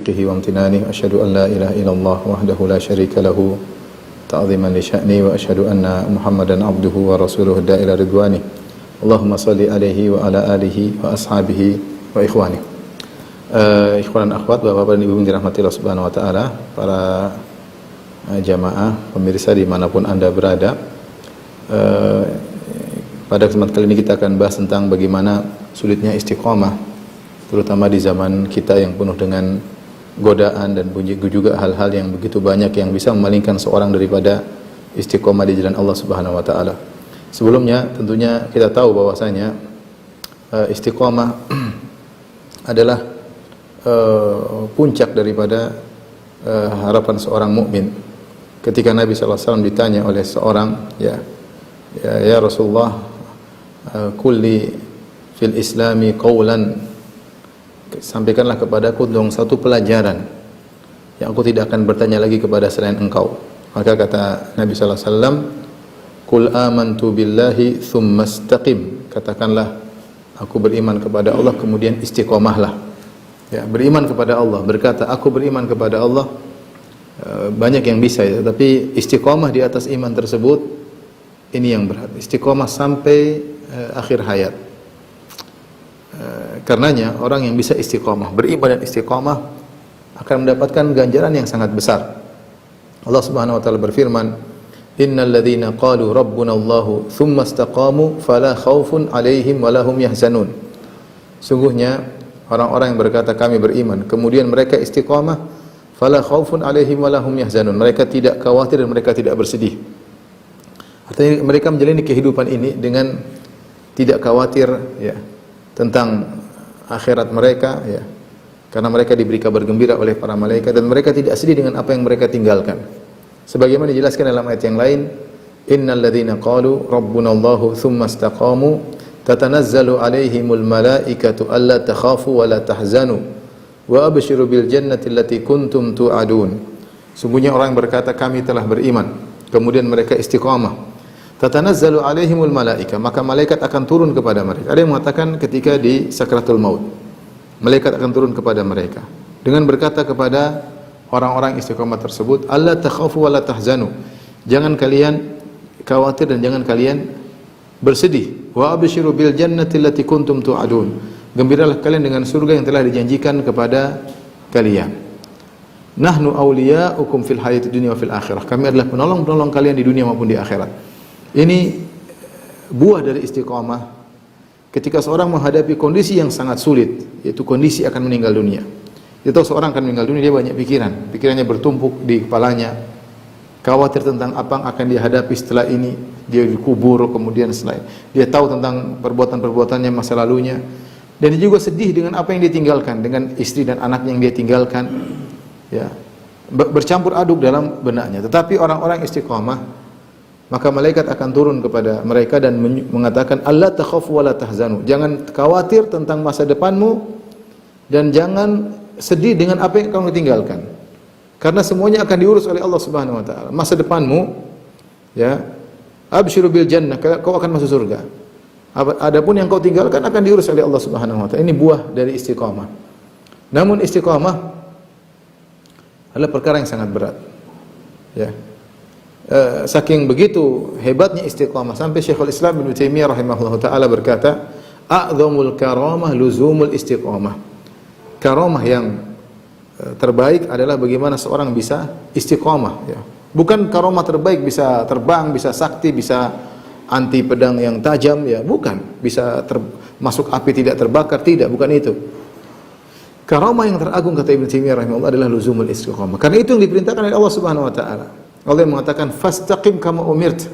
taufiqihi wa amtinani. Asyhadu an la ilaha illallah wahdahu la syarika lahu ta'ziman li sya'ni wa asyhadu anna Muhammadan abduhu wa rasuluhu da'ila ridwani. Allahumma salli alaihi wa ala alihi wa ashabihi wa ikhwani. Ikhwan dan akhwat, bapak-bapak dan ibu yang dirahmati Allah Subhanahu wa taala, para jamaah pemirsa dimanapun Anda berada. Pada kesempatan kali ini kita akan bahas tentang bagaimana sulitnya istiqomah, terutama di zaman kita yang penuh dengan godaan dan juga hal-hal yang begitu banyak yang bisa memalingkan seorang daripada istiqomah di jalan Allah Subhanahu wa taala. Sebelumnya tentunya kita tahu bahwasanya istiqomah adalah puncak daripada harapan seorang mukmin. Ketika Nabi sallallahu alaihi wasallam ditanya oleh seorang, ya Rasulullah, kulli fil islami qawlan, sampaikanlah kepadaku dong satu pelajaran yang aku tidak akan bertanya lagi kepada selain engkau. Maka kata Nabi sallallahu alaihi wasallam, qul amantu billahi tsumma istaqim, katakanlah aku beriman kepada Allah kemudian istiqomahlah. Ya, beriman kepada Allah, berkata aku beriman kepada Allah, banyak yang bisa ya, tapi istiqomah di atas iman tersebut ini yang berat. Istiqomah sampai akhir hayat. Karenanya orang yang bisa istiqomah, beriman dan istiqomah akan mendapatkan ganjaran yang sangat besar. Allah Subhanahu wa taala berfirman, innal ladzina qalu rabbuna Allahu tsumma istaqamu fala khaufun 'alaihim wa lahum yahzanun. Sungguhnya orang-orang yang berkata kami beriman kemudian mereka istiqamah, fala khaufun 'alaihim wa lahum yahzanun, mereka tidak khawatir dan mereka tidak bersedih. Artinya mereka menjalani kehidupan ini dengan tidak khawatir ya tentang akhirat mereka ya, karena mereka diberi kabar gembira oleh para malaikat, dan mereka tidak sedih dengan apa yang mereka tinggalkan. Sebagaimana dijelaskan dalam ayat yang lain, innal ladzina qalu rabbuna Allahu tsumma istaqamu tatanazzalu alaihimul malaikatu alla takhafu wa la tahzanu wa abshiru bil jannati allati kuntum tu'adun. Sungguhnya orang yang berkata kami telah beriman kemudian mereka istiqamah, tatanazzalu alaihimul malaika, maka malaikat akan turun kepada mereka. Ada yang mengatakan ketika di sakratul maut malaikat akan turun kepada mereka dengan berkata kepada orang-orang istiqamah tersebut, alla takhafu wa la tahzanu, jangan kalian khawatir dan jangan kalian bersedih, wa abshiru bil jannati allati kuntum tu'adun, gembiralah kalian dengan surga yang telah dijanjikan kepada kalian. Nahnu awliya'ukum fil hayatid dunya wa fil akhirah, kami adalah penolong-penolong kalian di dunia maupun di akhirat. Ini buah dari istiqamah ketika seorang menghadapi kondisi yang sangat sulit, yaitu kondisi akan meninggal dunia. Itu seorang akan meninggal dunia, dia banyak pikirannya bertumpuk di kepalanya, khawatir tentang apa yang akan dihadapi setelah ini, dia dikubur, kemudian setelah dia tahu tentang perbuatan-perbuatannya masa lalunya, dan dia juga sedih dengan apa yang dia tinggalkan, dengan istri dan anak yang dia tinggalkan, ya, bercampur aduk dalam benaknya. Tetapi orang-orang istiqamah, maka malaikat akan turun kepada mereka dan mengatakan, alla takhafu wa la tahzanu, jangan khawatir tentang masa depanmu dan jangan sedih dengan apa yang kamu tinggalkan, karena semuanya akan diurus oleh Allah Subhanahu wa taala. Masa depanmu, ya, abshiru bil jannah, kau akan masuk surga. Adapun yang kau tinggalkan akan diurus oleh Allah Subhanahu wa taala. Ini buah dari istiqamah. Namun istiqamah adalah perkara yang sangat berat. Ya. Saking begitu hebatnya istiqamah sampai Syekhul Islam Ibnu Taimiyah rahimahullah taala berkata, a'dzamul karamah luzumul istiqamah. Karamah yang terbaik adalah bagaimana seorang bisa istiqamah, ya. Bukan karamah terbaik bisa terbang, bisa sakti, bisa anti pedang yang tajam, ya, bukan. Bisa masuk api tidak terbakar, tidak, bukan itu. Karamah yang teragung kata Ibnu Taimiyah rahimahullah adalah luzumul istiqamah. Karena itu yang diperintahkan oleh Allah Subhanahu wa taala. Allah yang mengatakan fastaqim kama umirt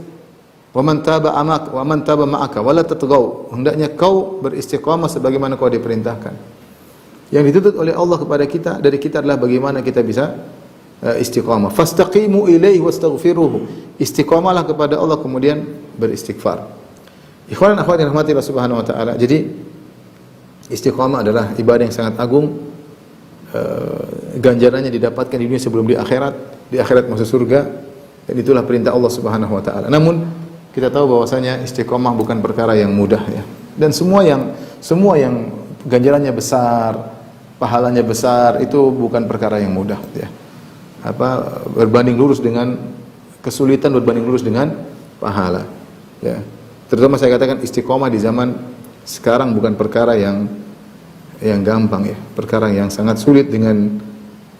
wa man taba ma'aka wa la tatghaw, hendaknya kau beristiqamah sebagaimana kau diperintahkan. Yang dituntut oleh Allah kepada kita, dari kita adalah bagaimana kita bisa istiqamah. Fastaqimu ilaihi wastaghfiruhu, istiqamahlah kepada Allah kemudian beristighfar. Ikhwan dan akhwat yang dirahmati Allah Subhanahu wa taala, jadi istiqamah adalah ibadah yang sangat agung. Ganjarannya didapatkan di dunia sebelum di akhirat masuk surga, dan itulah perintah Allah Subhanahu wa taala. Namun kita tahu bahwasanya istiqamah bukan perkara yang mudah, ya. Dan semua yang ganjarannya besar, pahalanya besar, itu bukan perkara yang mudah ya. Berbanding lurus dengan kesulitan, berbanding lurus dengan pahala ya. Terutama saya katakan istiqomah di zaman sekarang bukan perkara yang gampang ya, perkara yang sangat sulit dengan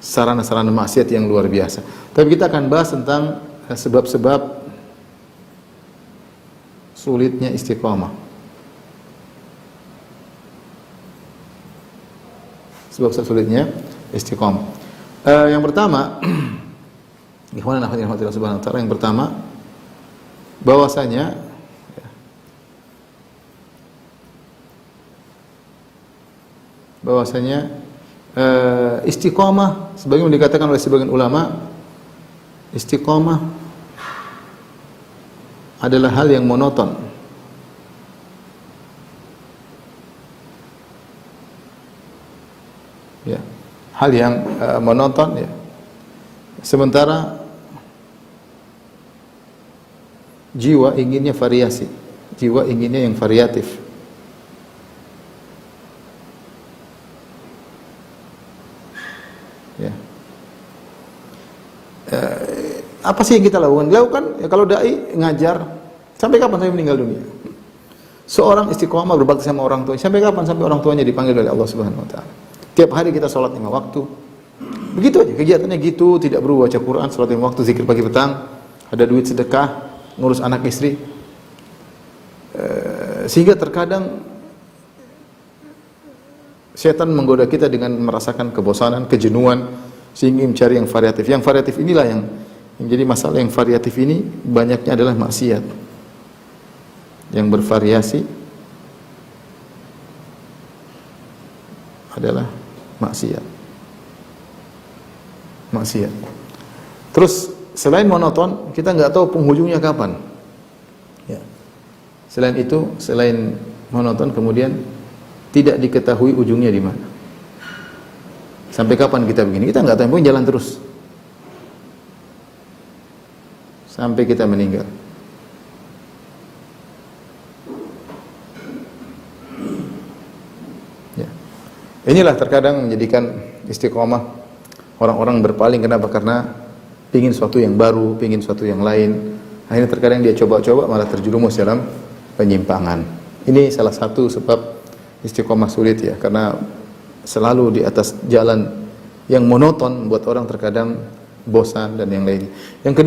sarana-sarana maksiat yang luar biasa. Tapi kita akan bahas tentang sebab-sebab sulitnya istiqomah. Sebab sulitnya istiqomah. Yang pertama, ikhwanan akhwat rahmatillah subhanahu wa ta'ala, yang pertama bahwasanya istiqomah sebagaimana dikatakan oleh sebagian ulama, istiqomah adalah hal yang monoton. Ya, hal yang monoton ya. Sementara jiwa inginnya variasi, jiwa inginnya yang variatif. Ya. Apa sih yang kita lakukan? Dilakukan ya, kalau dai ngajar sampai kapan? Sampai meninggal dunia. Seorang istiqomah berbakti sama orang tua sampai kapan? Sampai orang tuanya dipanggil oleh Allah Subhanahu wa taala. Tiap hari kita sholat 5 waktu. Begitu aja kegiatannya gitu, tidak berubah, baca Quran, sholat 5 waktu, zikir pagi petang, ada duit sedekah, ngurus anak istri. Sehingga terkadang setan menggoda kita dengan merasakan kebosanan, kejenuhan, sehingga mencari yang variatif. Yang variatif inilah yang jadi masalah. Yang variatif ini banyaknya adalah maksiat. Yang bervariasi adalah maksiat. Terus selain monoton, kita nggak tahu penghujungnya kapan. Ya. Selain itu, selain monoton, kemudian tidak diketahui ujungnya di mana. Sampai kapan kita begini? Kita nggak tahu, pokoknya jalan terus sampai kita meninggal. Ya. Inilah terkadang menjadikan istiqomah orang-orang berpaling. Kenapa? Karena ingin sesuatu yang baru, ingin sesuatu yang lain. Akhirnya terkadang dia coba-coba malah terjerumus dalam penyimpangan. Ini salah satu sebab istiqomah sulit ya, karena selalu di atas jalan yang monoton buat orang terkadang bosan dan yang lainnya. Yang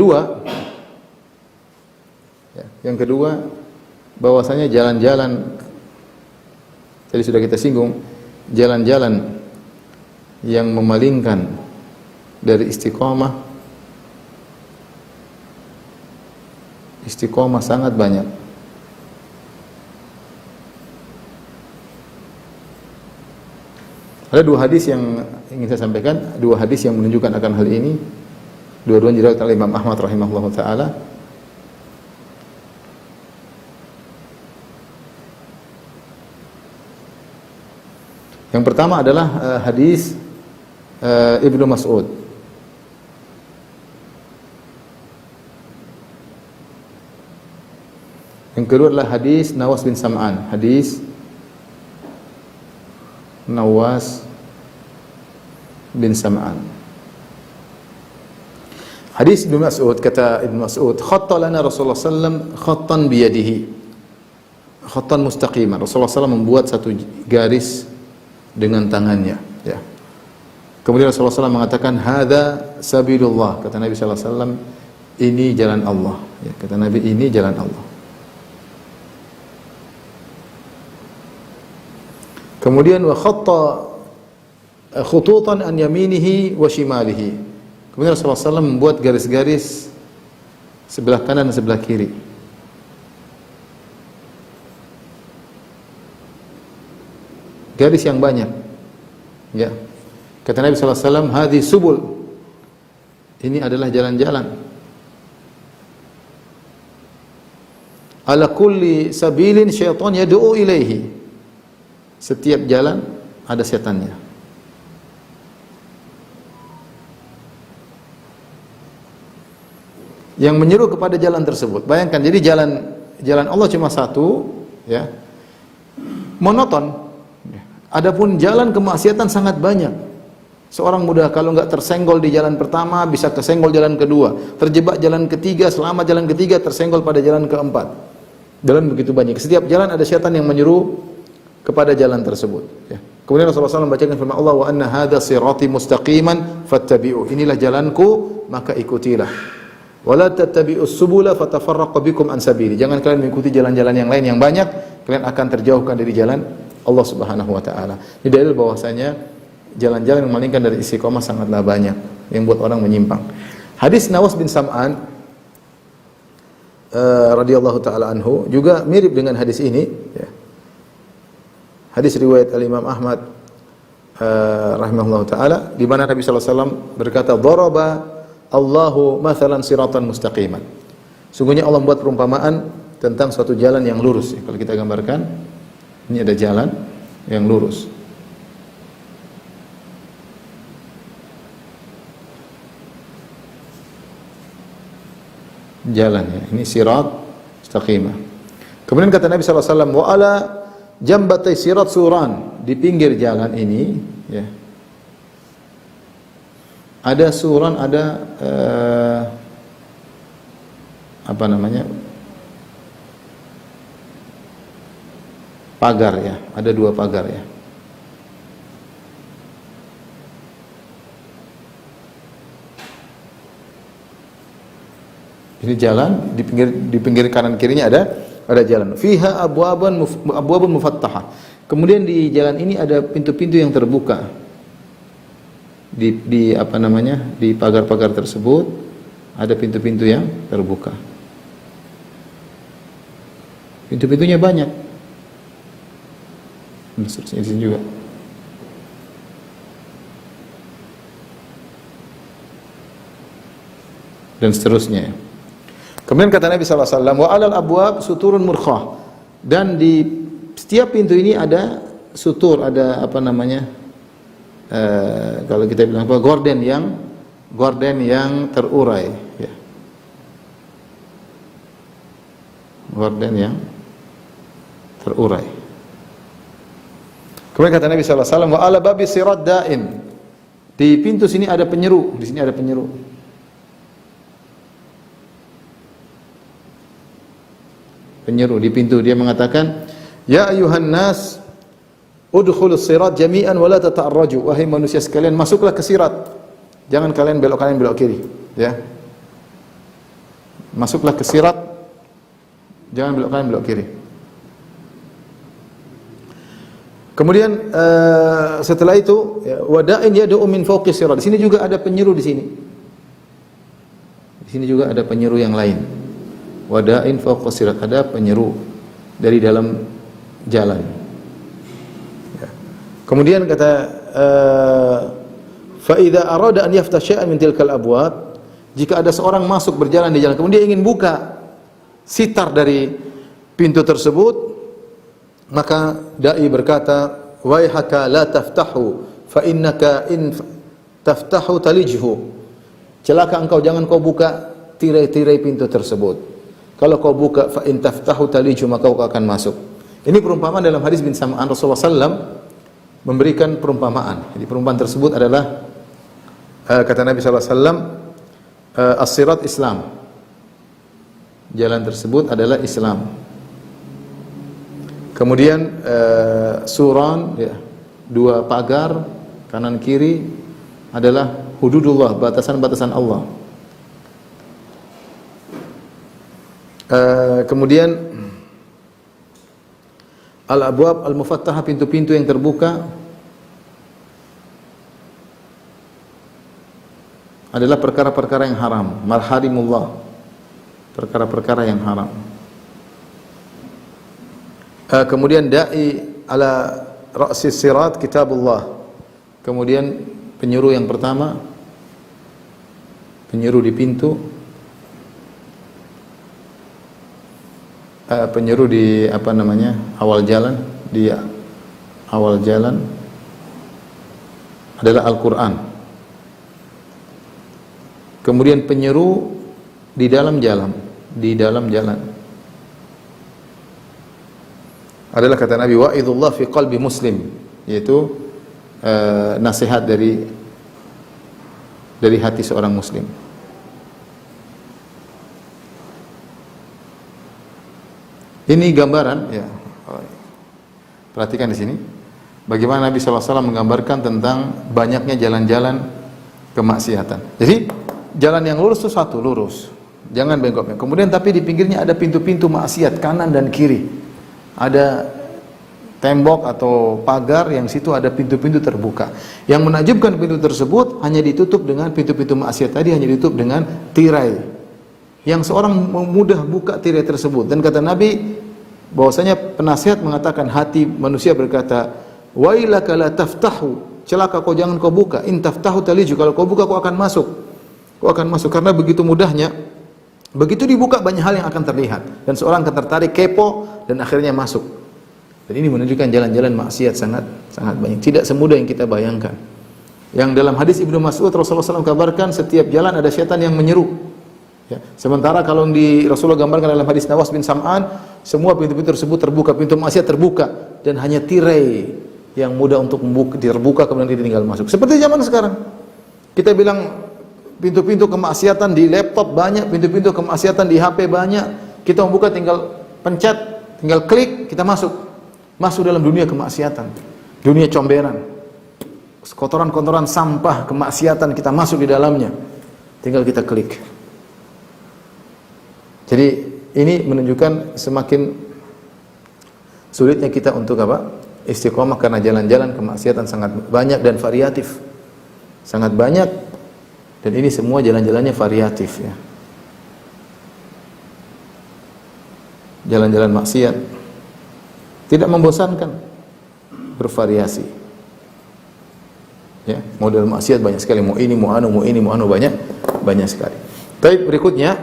kedua, bahwasanya jalan-jalan tadi sudah kita singgung, jalan-jalan yang memalingkan dari istiqomah sangat banyak. Ada 2 hadis yang ingin saya sampaikan, 2 hadis yang menunjukkan akan hal ini. Dua-duanya diriwayatkan oleh Imam Ahmad rahimahullahu taala. Yang pertama adalah hadis Ibnu Mas'ud. Yang kedua adalah hadis Nawas bin Sam'an, hadis Nawas bin Sam'an. Hadis Ibnu Mas'ud, kata Ibnu Mas'ud, khatta lana Rasulullah sallam khattan biyadihi, khattan mustaqiman. Rasulullah sallam membuat satu garis dengan tangannya ya. Kemudian Rasulullah sallam mengatakan hadza sabilullah, kata Nabi sallallahu alaihi wasallam, ini jalan Allah ya. Kata Nabi, ini jalan Allah. Kemudian wa khatta khututan an yaminihi wa shimalihi. Kemudian Rasulullah SAW membuat garis-garis sebelah kanan dan sebelah kiri. Garis yang banyak. Ya. Kata Nabi SAW, hadhi subul. Ini adalah jalan-jalan. Ala kulli sabilin syaitan yad'u ilaihi. Setiap jalan ada setannya. Yang menyeru kepada jalan tersebut. Bayangkan, jadi jalan Allah cuma satu, ya. Monoton. Adapun jalan kemaksiatan sangat banyak. Seorang mudah kalau enggak tersenggol di jalan pertama, bisa tersenggol jalan kedua. Terjebak jalan ketiga, selamat jalan ketiga, tersenggol pada jalan keempat. Jalan begitu banyak. Setiap jalan ada syaitan yang menyuruh kepada jalan tersebut. Ya. Kemudian Rasulullah SAW membacakan firman Allah, wa anna hadha sirati mustaqiman fattabi'u. Inilah jalanku, maka ikutilah. Wala tattabi'us subula fatafarraqu bikum an sabili. Jangan kalian mengikuti jalan-jalan yang lain yang banyak, kalian akan terjauhkan dari jalan Allah Subhanahu wa taala. Ini dalil bahwasanya jalan-jalan yang memalingkan dari istiqomah sangatlah banyak yang buat orang menyimpang. Hadis Nawas bin Sam'an radhiyallahu taala anhu juga mirip dengan hadis ini, ya. Hadis riwayat Al-Imam Ahmad rahimahullah taala, di mana Nabi sallallahu alaihi wasallam berkata, "Daraba Allahu mathalan siratan mustaqiman." Sungguhnya Allah membuat perumpamaan tentang suatu jalan yang lurus. Kalau kita gambarkan, ini ada jalan yang lurus. Jalan, ya. Ini sirat mustaqimah. Kemudian kata Nabi sallallahu alaihi wasallam, "Wa ala jambatai sirat suran." Di pinggir jalan ini, ya, ada suran, ada apa namanya, pagar, ya, ada 2 pagar, ya. Ini jalan, di pinggir kanan kirinya ada jalan. Fiha abwabun mufattahah. Kemudian di jalan ini ada pintu-pintu yang terbuka. Di apa namanya? Di pagar-pagar tersebut ada pintu-pintu yang terbuka. Pintu-pintunya banyak. Dan seterusnya di sini juga. Dan seterusnya. Kemudian kata Nabi sallallahu alaihi wasallam, wa 'alal abwab suturun murkhah. Dan di setiap pintu ini ada sutur, ada apa namanya? Kalau kita bilang apa? Gorden yang terurai, ya. Gorden yang terurai. Kemudian kata Nabi sallallahu alaihi wasallam, wa 'ala babi sirat da'in. Di pintu sini ada penyeru, di sini ada penyeru. Penyeru di pintu, dia mengatakan, ya ayuhan nas udkhulus sirat jami'an wa la tata'arraju. Wahai manusia sekalian, masuklah ke sirat, jangan kalian belok kanan belok kiri, ya. Masuklah ke sirat, jangan belok kanan belok kiri. Kemudian setelah itu, ya, wada'in yad'u min fawqi sirat. Di sini juga ada penyeru di sini. Di sini juga ada penyeru yang lain. Wada'in fawqa sirat, ada penyeru dari dalam jalan. Ya. Kemudian kata fa idza arada an yafta syai'an min tilkal abwab, jika ada seorang masuk berjalan di jalan kemudian dia ingin buka sitar dari pintu tersebut, maka dai berkata, waihaka la taftahu fa innaka in taftahu talijhu. Celaka engkau, jangan kau buka tirai-tirai pintu tersebut. Kalau kau buka fa in taftahu taliju, maka kau akan masuk. Ini perumpamaan dalam hadis bin Sam'an. Rasulullah SAW memberikan perumpamaan. Jadi perumpamaan tersebut adalah kata Nabi SAW, as-sirat Islam. Jalan tersebut adalah Islam. Kemudian suran, ya, 2 pagar kanan kiri adalah hududullah, batasan-batasan Allah. Kemudian al-abwab al-mufattahah, pintu-pintu yang terbuka adalah perkara-perkara yang haram, marharimullah, perkara-perkara yang haram. Kemudian da'i ala ra'sis sirat kitabullah. Kemudian penyeru yang pertama, penyeru di pintu, penyeru di apa namanya, awal jalan, di awal jalan adalah Al-Quran. Kemudian penyeru di dalam jalan adalah kata Nabi, wa'idullah fi qalbi muslim. yaitu nasihat dari hati seorang muslim. Ini gambaran, ya. Perhatikan di sini, bagaimana Nabi SAW menggambarkan tentang banyaknya jalan-jalan kemaksiatan. Jadi jalan yang lurus itu satu, lurus, jangan bengkok. Kemudian tapi di pinggirnya ada pintu-pintu maksiat kanan dan kiri. Ada tembok atau pagar yang situ ada pintu-pintu terbuka. Yang menakjubkan, pintu tersebut hanya ditutup dengan pintu-pintu maksiat tadi, hanya ditutup dengan tirai. Yang seorang mudah buka tirai tersebut. Dan kata Nabi bahwasanya penasihat mengatakan, hati manusia berkata, wailaka la taftahu, celaka kau, jangan kau buka, in taftahu taliju, kalau kau buka kau akan masuk. Kau akan masuk karena begitu mudahnya. Begitu dibuka banyak hal yang akan terlihat dan seorang akan tertarik, kepo, dan akhirnya masuk. Dan ini menunjukkan jalan-jalan maksiat sangat banyak, tidak semudah yang kita bayangkan. Yang dalam hadis Ibnu Mas'ud, Rasulullah SAW kabarkan setiap jalan ada syaitan yang menyeru. Ya. Sementara kalau di Rasulullah gambarkan dalam hadis Nawas bin Sam'an, semua pintu-pintu tersebut terbuka, pintu maksiat terbuka, dan hanya tirai yang mudah untuk terbuka, kemudian dia tinggal masuk. Seperti zaman sekarang, kita bilang pintu-pintu kemaksiatan di laptop banyak, pintu-pintu kemaksiatan di HP banyak. Kita membuka tinggal pencet, tinggal klik, kita masuk dalam dunia kemaksiatan, dunia comberan, kotoran-kotoran sampah kemaksiatan, kita masuk di dalamnya, tinggal kita klik. Jadi ini menunjukkan semakin sulitnya kita untuk apa? Istiqomah, karena jalan-jalan kemaksiatan sangat banyak dan variatif. Sangat banyak, dan ini semua jalan-jalannya variatif, ya. Jalan-jalan maksiat tidak membosankan, bervariasi. Ya, model maksiat banyak sekali, mau ini, mau anu, banyak sekali. Baik, berikutnya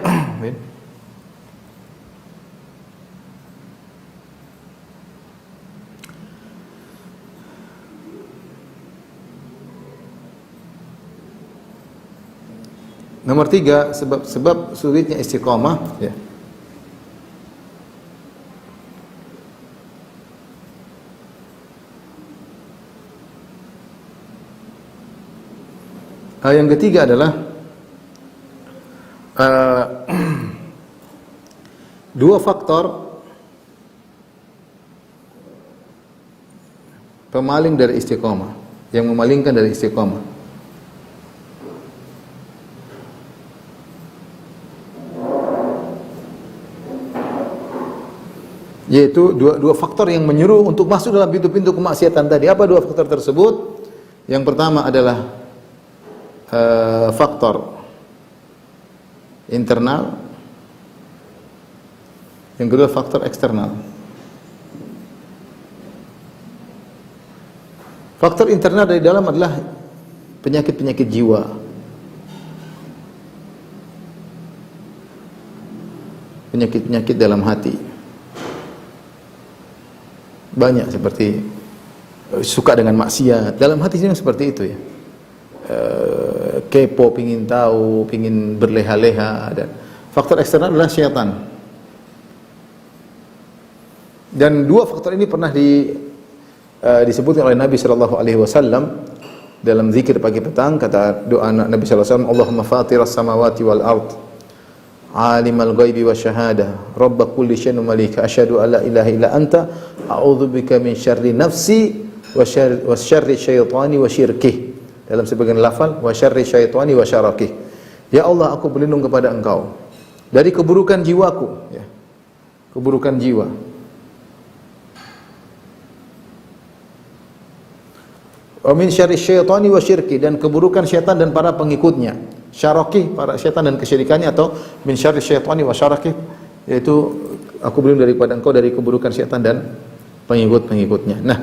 nomor 3, sebab sulitnya istiqamah, ya. Yang ketiga adalah dua faktor pemaling dari istiqamah, yang memalingkan dari istiqamah. Yaitu dua faktor yang menyuruh untuk masuk dalam pintu-pintu kemaksiatan tadi. Apa dua faktor tersebut? Yang pertama adalah faktor internal, yang kedua faktor eksternal. Faktor internal dari dalam adalah penyakit-penyakit jiwa, penyakit-penyakit dalam hati. Banyak seperti suka dengan maksiat, dalam hati sini seperti itu, ya. Kepo, pingin tahu, pingin berleha-leha. Dan faktor eksternal adalah syaitan. Dan dua faktor ini pernah disebutkan oleh Nabi SAW dalam zikir pagi petang. Kata doa Nabi SAW, Allahumma fatiras samawati wal ard, alimal ghaibi wa syahada, rabba kulli syai'in malika, asyhadu an la ilaha illa anta, a'udzubika min syarri nafsi wa syarri syaitani wa syirkih. Dalam sebagian lafal, wa syarri syaitani wa syarakih. Ya Allah, aku berlindung kepada Engkau dari keburukan jiwaku, ya. Keburukan jiwa. Wa min syarri syaitani wa syirki, dan keburukan syaitan dan para pengikutnya. Syaraki, para syaitan dan kesyirikannya, atau min syarri syaitani wa syaraki, yaitu aku berlindung daripada Engkau dari keburukan syaitan dan pengikut-pengikutnya. Nah,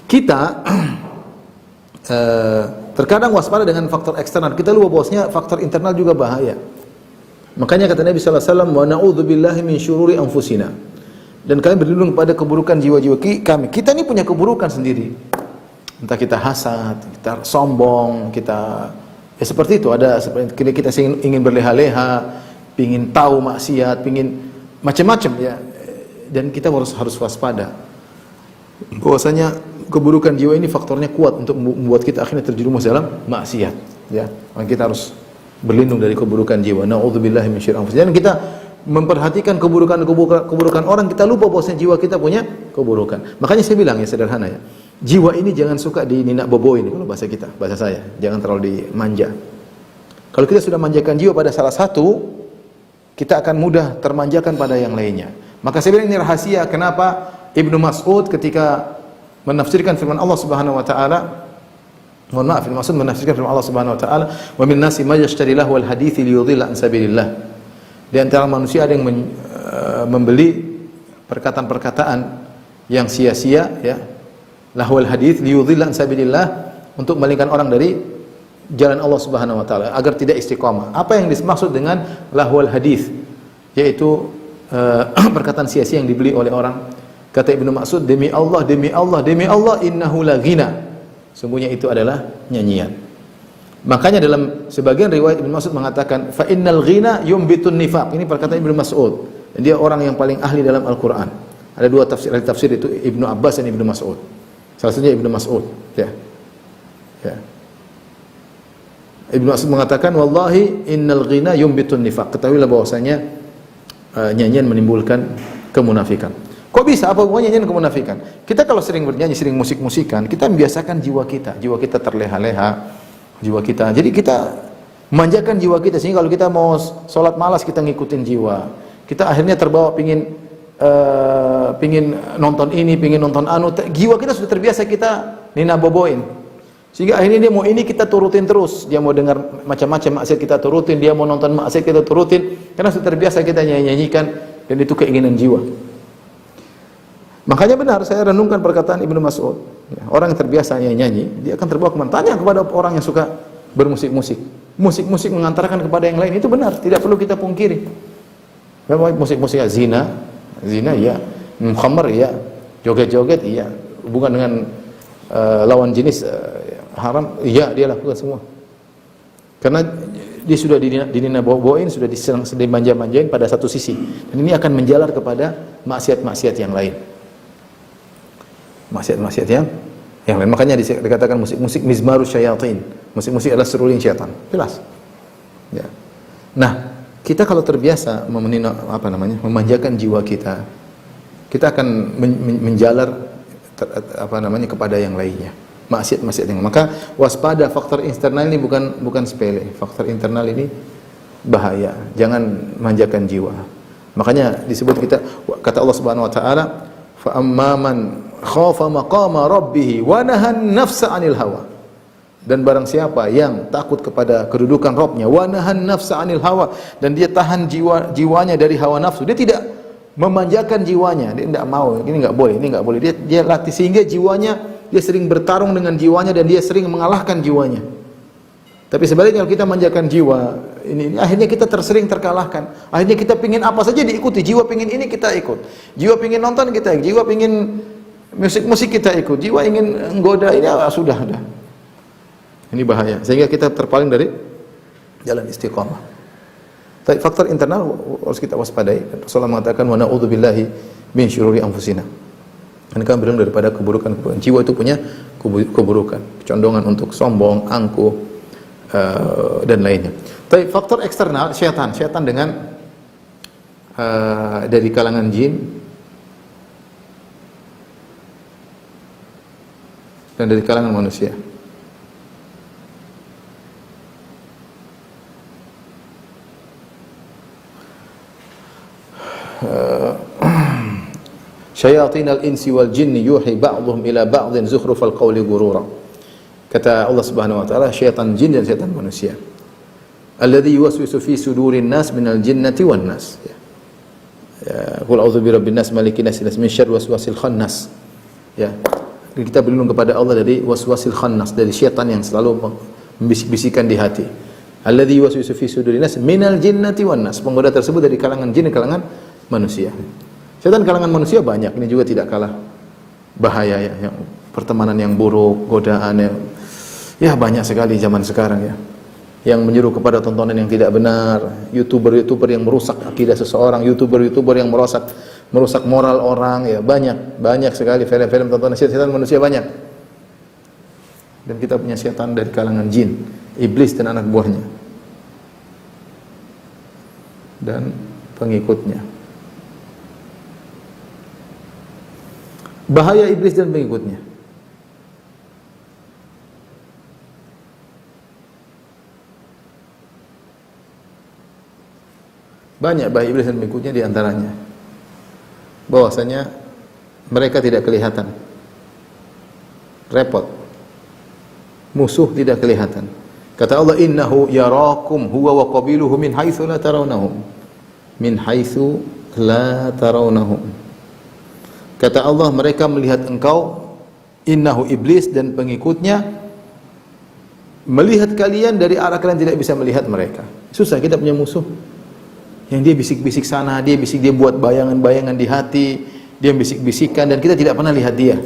kita terkadang waspada dengan faktor eksternal. Kita lupa bahwasanya faktor internal juga bahaya. Makanya kata Nabi sallallahu alaihi wasallam, wa na'udzubillahi min syururi anfusina. Dan kami berlindung kepada keburukan jiwa-jiwa kami. Kita ini punya keburukan sendiri. Entah kita hasad, kita sombong, kita ya seperti itu. Ada seperti kita ingin berleha-leha, ingin tahu maksiat, ingin macam-macam, ya. Dan kita harus waspada. Bahwasanya keburukan jiwa ini faktornya kuat untuk membuat kita akhirnya terjerumus dalam maksiat, ya. Maka kita harus berlindung dari keburukan jiwa. Nauzubillahi minasyaitonir rajim. Dan kita memperhatikan keburukan orang, kita lupa bahwasanya jiwa kita punya keburukan. Makanya saya bilang ya sederhana ya. Jiwa ini jangan suka dininak boboin kalau bahasa kita, bahasa saya. Jangan terlalu dimanja. Kalau kita sudah manjakan jiwa pada salah satu, kita akan mudah termanjakan pada yang lainnya. Maka saya bilang ini rahasia kenapa Ibnu Mas'ud ketika menafsirkan firman Allah Subhanahu wa taala, mohon maaf, Ibnu Mas'ud menafsirkan firman Allah Subhanahu wa taala, "Wa min nasi may yashtari lahwal hadithi liyudhilla an sabilillah." Di antara manusia ada yang membeli perkataan-perkataan yang sia-sia, ya. Lahwal hadits liyudhilla an sabilillah, untuk melingkan orang dari jalan Allah Subhanahu wa taala agar tidak istiqamah. Apa yang dimaksud dengan lahwal hadits? Yaitu perkataan sia-sia yang dibeli oleh orang. Kata Ibnu Mas'ud, demi Allah, demi Allah, demi Allah, innahu la ghina. Sungguhnya itu adalah nyanyian. Makanya dalam sebagian riwayat Ibnu Mas'ud mengatakan, fa innal ghina yumbitun nifaq. Ini perkataan Ibnu Mas'ud. Dan dia orang yang paling ahli dalam Al-Qur'an. Ada dua tafsir itu Ibnu Abbas dan Ibnu Mas'ud. Salah satunya Ibnu Mas'ud, ya. Ya. Ibnu Mas'ud mengatakan, wallahi innal ghina yumbitun nifaq. Ketahuilah bahwasanya nyanyian menimbulkan kemunafikan. Kok bisa? Apa hubungannya nyanyian kemunafikan? Kita kalau sering bernyanyi, sering musik-musikan, kita membiasakan jiwa kita terleha-leha, jiwa kita. Jadi kita manjakan jiwa kita, sehingga kalau kita mau sholat malas kita ngikutin jiwa. Kita akhirnya terbawa pingin nonton ini, pingin nonton anu. Jiwa kita sudah terbiasa kita nina boboin. Sehingga akhirnya dia mau ini kita turutin terus. Dia mau dengar macam-macam maksiat kita turutin, dia mau nonton maksiat kita turutin. Karena sudah terbiasa kita nyanyikan, dan itu keinginan jiwa. Makanya benar, saya renungkan perkataan Ibnu Mas'ud. Ya, orang yang terbiasa nyanyi, dia akan terbawa kemana? Tanya kepada orang yang suka bermusik-musik. Musik-musik mengantarkan kepada yang lain, itu benar, tidak perlu kita pungkiri. Musik-musik ya, zina ya, khamr ya, joget-joget iya, hubungan dengan lawan jenis haram, iya dia lakukan semua. Karena dia sudah dinina bawa-bawain, sudah dimanja-manjain pada satu sisi. Dan ini akan menjalar kepada maksiat-maksiat yang lain. Maksiat-maksiat yang lain. Makanya dikatakan musik-musik mizmarus syayatin. Musik-musik adalah seruling syaitan. Jelas. Ya. Nah, kita kalau terbiasa memanjakan jiwa kita, kita akan menjalar kepada yang lainnya. Maksiat-maksiat yang. Maka waspada, faktor internal ini bukan sepele. Faktor internal ini bahaya. Jangan manjakan jiwa. Makanya disebut kata Allah Subhanahu wa taala, fa amman khafa maqama rabbih wa nahan nafsa 'anil hawa. Dan barang siapa yang takut kepada kedudukan Rabbnya, wa nahan nafsa 'anil hawa, dan dia tahan jiwanya dari hawa nafsu, dia tidak memanjakan jiwanya, dia tidak mau, ini enggak boleh, dia latih sehingga jiwanya, dia sering bertarung dengan jiwanya dan dia sering mengalahkan jiwanya. Tapi sebaliknya kalau kita manjakan jiwa, ini akhirnya kita sering terkalahkan. Akhirnya kita pingin apa saja diikuti. Jiwa pingin ini kita ikut. Jiwa pingin nonton kita ikut. Jiwa pingin musik kita ikut. Jiwa ingin menggoda ini sudah. Ini bahaya. Sehingga kita terpaling dari jalan istiqamah. Tapi faktor internal harus kita waspadai. Rasulullah mengatakan, wa na'udzubillahi min syururi anfusina. Ini kan berlindung daripada keburukan. Jiwa itu punya keburukan, kecondongan untuk sombong, angkuh, dan lainnya. Tapi faktor eksternal, syaitan dengan dari kalangan jin dan dari kalangan manusia. Syayatinal insi wal jinni yuhi ba'dhum ila ba'dhin zukhrufal qawli ghurura. Kata Allah Subhanahu wa taala, syaitan jin dan syaitan manusia. Alladzi yuwaswisu fi sudurin nas minal jinnati wan nas. Ya, qul a'udzu birabbin nas malikin nas min syarri waswasil khannas. Ya. Kita berlindung kepada Allah dari waswasil khannas, dari syaitan yang selalu membisik-bisikkan di hati. Alladzi yuwaswisu fi sudurin nas minal jinnati wan nas. Penggoda tersebut dari kalangan jin dan kalangan manusia. Syaitan kalangan manusia banyak, ini juga tidak kalah bahaya ya, yang pertemanan yang buruk, godaan yang ya banyak sekali zaman sekarang ya. Yang menyuruh kepada tontonan yang tidak benar, YouTuber yang merusak akidah seseorang, YouTuber yang merusak merusak moral orang, ya banyak sekali film-film tontonan setan manusia banyak. Dan kita punya setan dari kalangan jin, iblis dan anak buahnya dan pengikutnya. Bahaya iblis dan pengikutnya. Banyak bahaya iblis dan pengikutnya, di antaranya bahwasanya mereka tidak kelihatan. Repot. Musuh tidak kelihatan. Kata Allah, innahu yarakum huwa wa qabiluhu min haitsu la tarawnahum. Min haitsu la tarawnahum. Kata Allah, mereka melihat engkau, innahu iblis dan pengikutnya melihat kalian dari arah kalian tidak bisa melihat mereka. Susah kita punya musuh yang dia bisik-bisik sana, dia buat bayangan-bayangan di hati, dia bisik-bisikan dan kita tidak pernah lihat dia.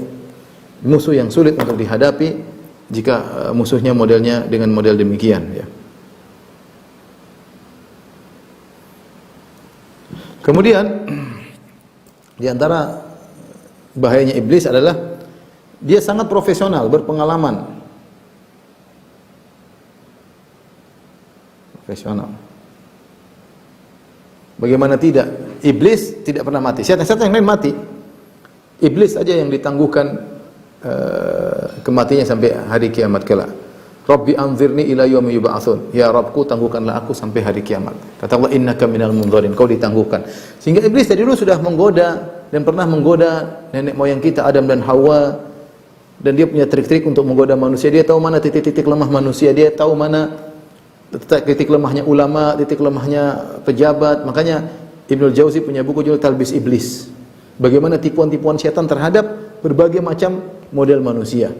Musuh yang sulit untuk dihadapi jika musuhnya modelnya dengan model demikian, ya. Kemudian di antara bahayanya iblis adalah dia sangat profesional, berpengalaman. Profesional. Bagaimana tidak? Iblis tidak pernah mati. Setan-setan yang lain mati. Iblis saja yang ditangguhkan kematiannya sampai hari kiamat kelak. Rabbi anzirni ila yaumi yub'atsun. Ya Rabbku, tangguhkanlah aku sampai hari kiamat. Kata Allah, innaka minal munzirin. Kau ditangguhkan. Sehingga iblis dari dulu sudah menggoda dan pernah menggoda nenek moyang kita Adam dan Hawa, dan dia punya trik-trik untuk menggoda manusia. Dia tahu mana titik-titik lemah manusia, dia tahu mana titik lemahnya ulama, titik lemahnya pejabat. Makanya Ibnul Jauzi punya buku judul Talbis Iblis. Bagaimana tipuan-tipuan setan terhadap berbagai macam model manusia.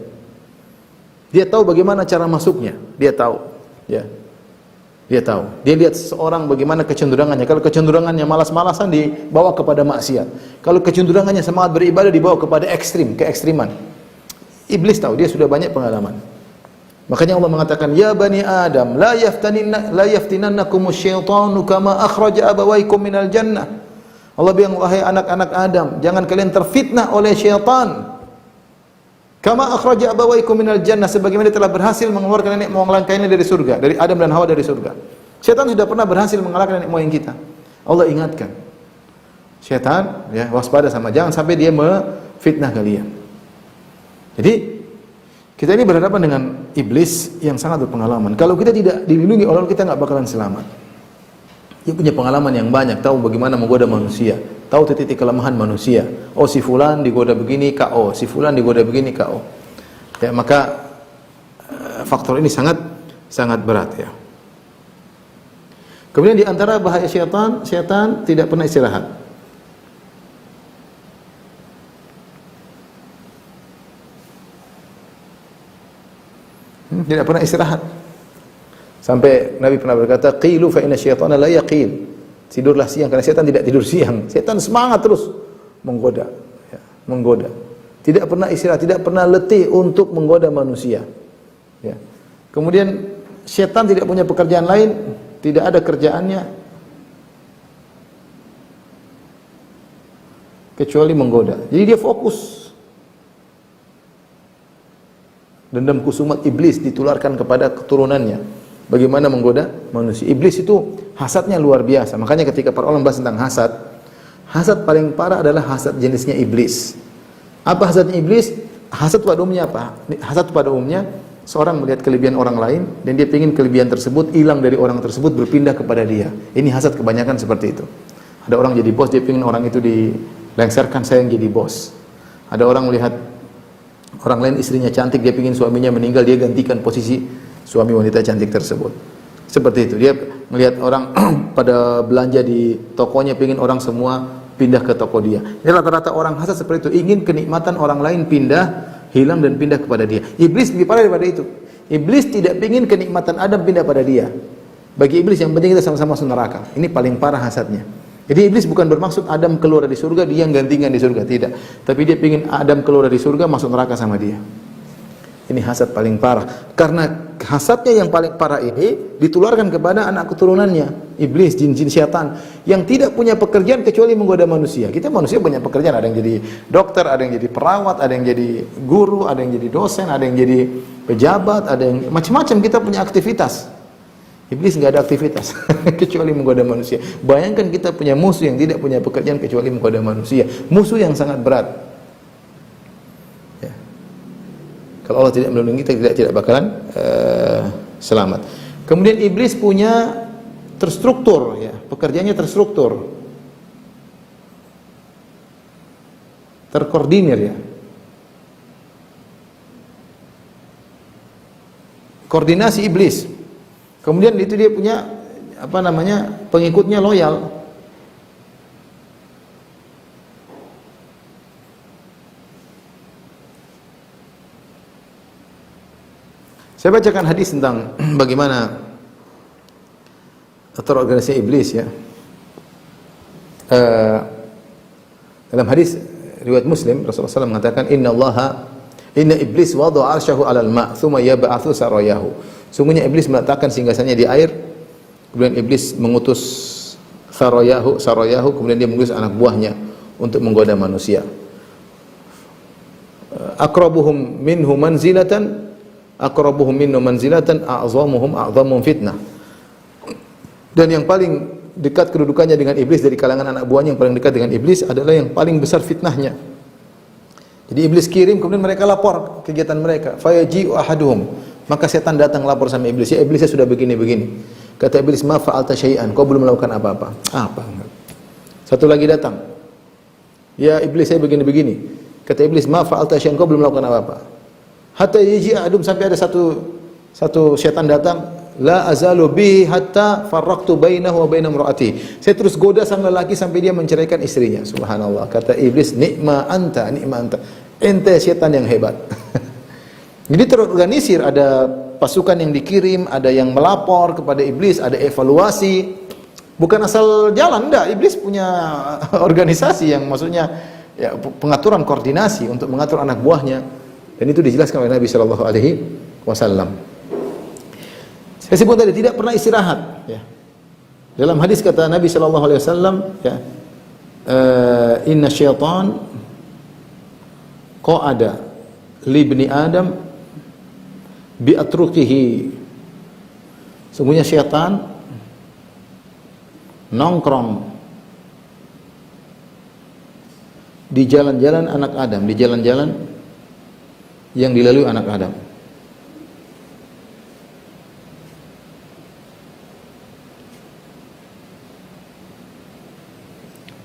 Dia tahu bagaimana cara masuknya, dia tahu, ya. Dia tahu. Dia lihat seseorang bagaimana kecenderungannya. Kalau kecenderungannya malas-malasan, dibawa kepada maksiat. Kalau kecenderungannya semangat beribadah, dibawa kepada keekstriman. Iblis tahu, dia sudah banyak pengalaman. Makanya Allah mengatakan, ya bani Adam, la yaftinannakumus syaitanu kama akhraja abawaykum minal jannah. Allah bilang, wahai anak-anak Adam, jangan kalian terfitnah oleh syaitan. Kama akhraja abawaykum minal jannah, sebagaimana dia telah berhasil mengeluarkan nenek moyang kalian dari surga, dari Adam dan Hawa dari surga. Syaitan sudah pernah berhasil mengalahkan nenek moyang kita. Allah ingatkan. Syaitan, ya, waspada sama, jangan sampai dia memfitnah kalian. Jadi kita ini berhadapan dengan iblis yang sangat berpengalaman. Kalau kita tidak dilindungi oleh Allah, kita nggak bakalan selamat. Dia punya pengalaman yang banyak, tahu bagaimana menggoda manusia, tahu titik kelemahan manusia. Oh, si fulan digoda begini, KO. Si fulan digoda begini, KO. Ya, maka faktor ini sangat berat, ya. Kemudian di antara bahaya syaitan tidak pernah istirahat. Tidak pernah istirahat. Sampai Nabi pernah berkata, qilu fa inna syaitana la yaqil. Tidurlah siang karena setan tidak tidur siang. Setan semangat terus menggoda, ya, menggoda. Tidak pernah istirahat, tidak pernah letih untuk menggoda manusia. Ya. Kemudian setan tidak punya pekerjaan lain, tidak ada kerjaannya kecuali menggoda. Jadi dia fokus. Dendam kusumat iblis ditularkan kepada keturunannya. Bagaimana menggoda manusia. Iblis itu hasadnya luar biasa. Makanya ketika para ulama bahas tentang hasad, hasad paling parah adalah hasad jenisnya iblis. Apa hasadnya iblis? Hasad pada umumnya apa? Hasad pada umumnya seorang melihat kelebihan orang lain dan dia ingin kelebihan tersebut hilang dari orang tersebut, berpindah kepada dia. Ini hasad kebanyakan seperti itu. Ada orang jadi bos, dia ingin orang itu dilengsarkan, saya yang jadi bos. Ada orang melihat orang lain istrinya cantik, dia ingin suaminya meninggal, dia gantikan posisi suami wanita cantik tersebut. Seperti itu. Dia melihat orang pada belanja di tokonya, ingin orang semua pindah ke toko dia. Ini rata-rata orang hasad seperti itu, ingin kenikmatan orang lain pindah, hilang dan pindah kepada dia. Iblis lebih parah daripada itu. Iblis tidak ingin kenikmatan Adam pindah pada dia. Bagi iblis yang penting kita sama-sama masuk neraka. Ini paling parah hasadnya. Jadi iblis bukan bermaksud Adam keluar dari surga, dia yang gantikan di surga, tidak. Tapi dia ingin Adam keluar dari surga, masuk neraka sama dia. Ini hasad paling parah. Karena hasadnya yang paling parah ini ditularkan kepada anak keturunannya, iblis, jin-jin syaitan yang tidak punya pekerjaan kecuali menggoda manusia. Kita manusia banyak pekerjaan, ada yang jadi dokter, ada yang jadi perawat, ada yang jadi guru, ada yang jadi dosen, ada yang jadi pejabat, ada yang macam-macam, kita punya aktivitas. Iblis nggak ada aktivitas kecuali menggoda manusia. Bayangkan kita punya musuh yang tidak punya pekerjaan kecuali menggoda manusia. Musuh yang sangat berat. Ya. Kalau Allah tidak melindungi kita, tidak bakalan selamat. Kemudian iblis punya terstruktur, ya, pekerjaannya terstruktur, terkoordinir, ya. Koordinasi iblis. Kemudian itu dia punya pengikutnya loyal. Saya bacakan hadis tentang bagaimana terorganisasi iblis, ya. Dalam hadis riwayat Muslim, Rasulullah SAW mengatakan, Inna iblis wada'a arsyahu 'alal ma', tsumma yab'atsu sarayahu. Sungguhnya iblis meletakkan singgasananya di air, kemudian iblis mengutus sarayahu, kemudian dia mengutus anak buahnya untuk menggoda manusia. Aqrabuhum minhu manzilatan a'zamuhum fitnah. Dan yang paling dekat kedudukannya dengan iblis dari kalangan anak buahnya, yang paling dekat dengan iblis adalah yang paling besar fitnahnya. Jadi iblis kirim, kemudian mereka lapor kegiatan mereka. Fayaji'u ahaduhum, maka setan datang lapor sama iblis. Ya iblis, saya sudah begini-begini. Kata iblis, ma fa'alta syai'an, kau belum melakukan apa-apa. Apa? Satu lagi datang. Ya iblis, saya begini-begini. Kata iblis, ma fa'alta syai'an, kau belum melakukan apa-apa. Hatta yaji'u ahadum, sampai ada satu setan datang. La azalu bihi hatta farraqtu bainahu wa baina imraati. Saya terus goda sang lelaki sampai dia menceraikan istrinya. Subhanallah. Kata iblis, nikma anta. Ente setan yang hebat. Jadi terorganisir, ada pasukan yang dikirim, ada yang melapor kepada iblis, ada evaluasi. Bukan asal jalan, enggak. Iblis punya organisasi yang maksudnya ya, pengaturan koordinasi untuk mengatur anak buahnya. Dan itu dijelaskan oleh Nabi sallallahu alaihi wasallam. Saya sebut tadi tidak pernah istirahat, ya. Dalam hadis kata Nabi sallallahu alaihi wasallam, ya, inna syaitan qa'ada li ibni Adam bi atruqihi. Sungguhnya syaitan nongkrong di jalan-jalan anak Adam, di jalan-jalan yang dilalui anak Adam.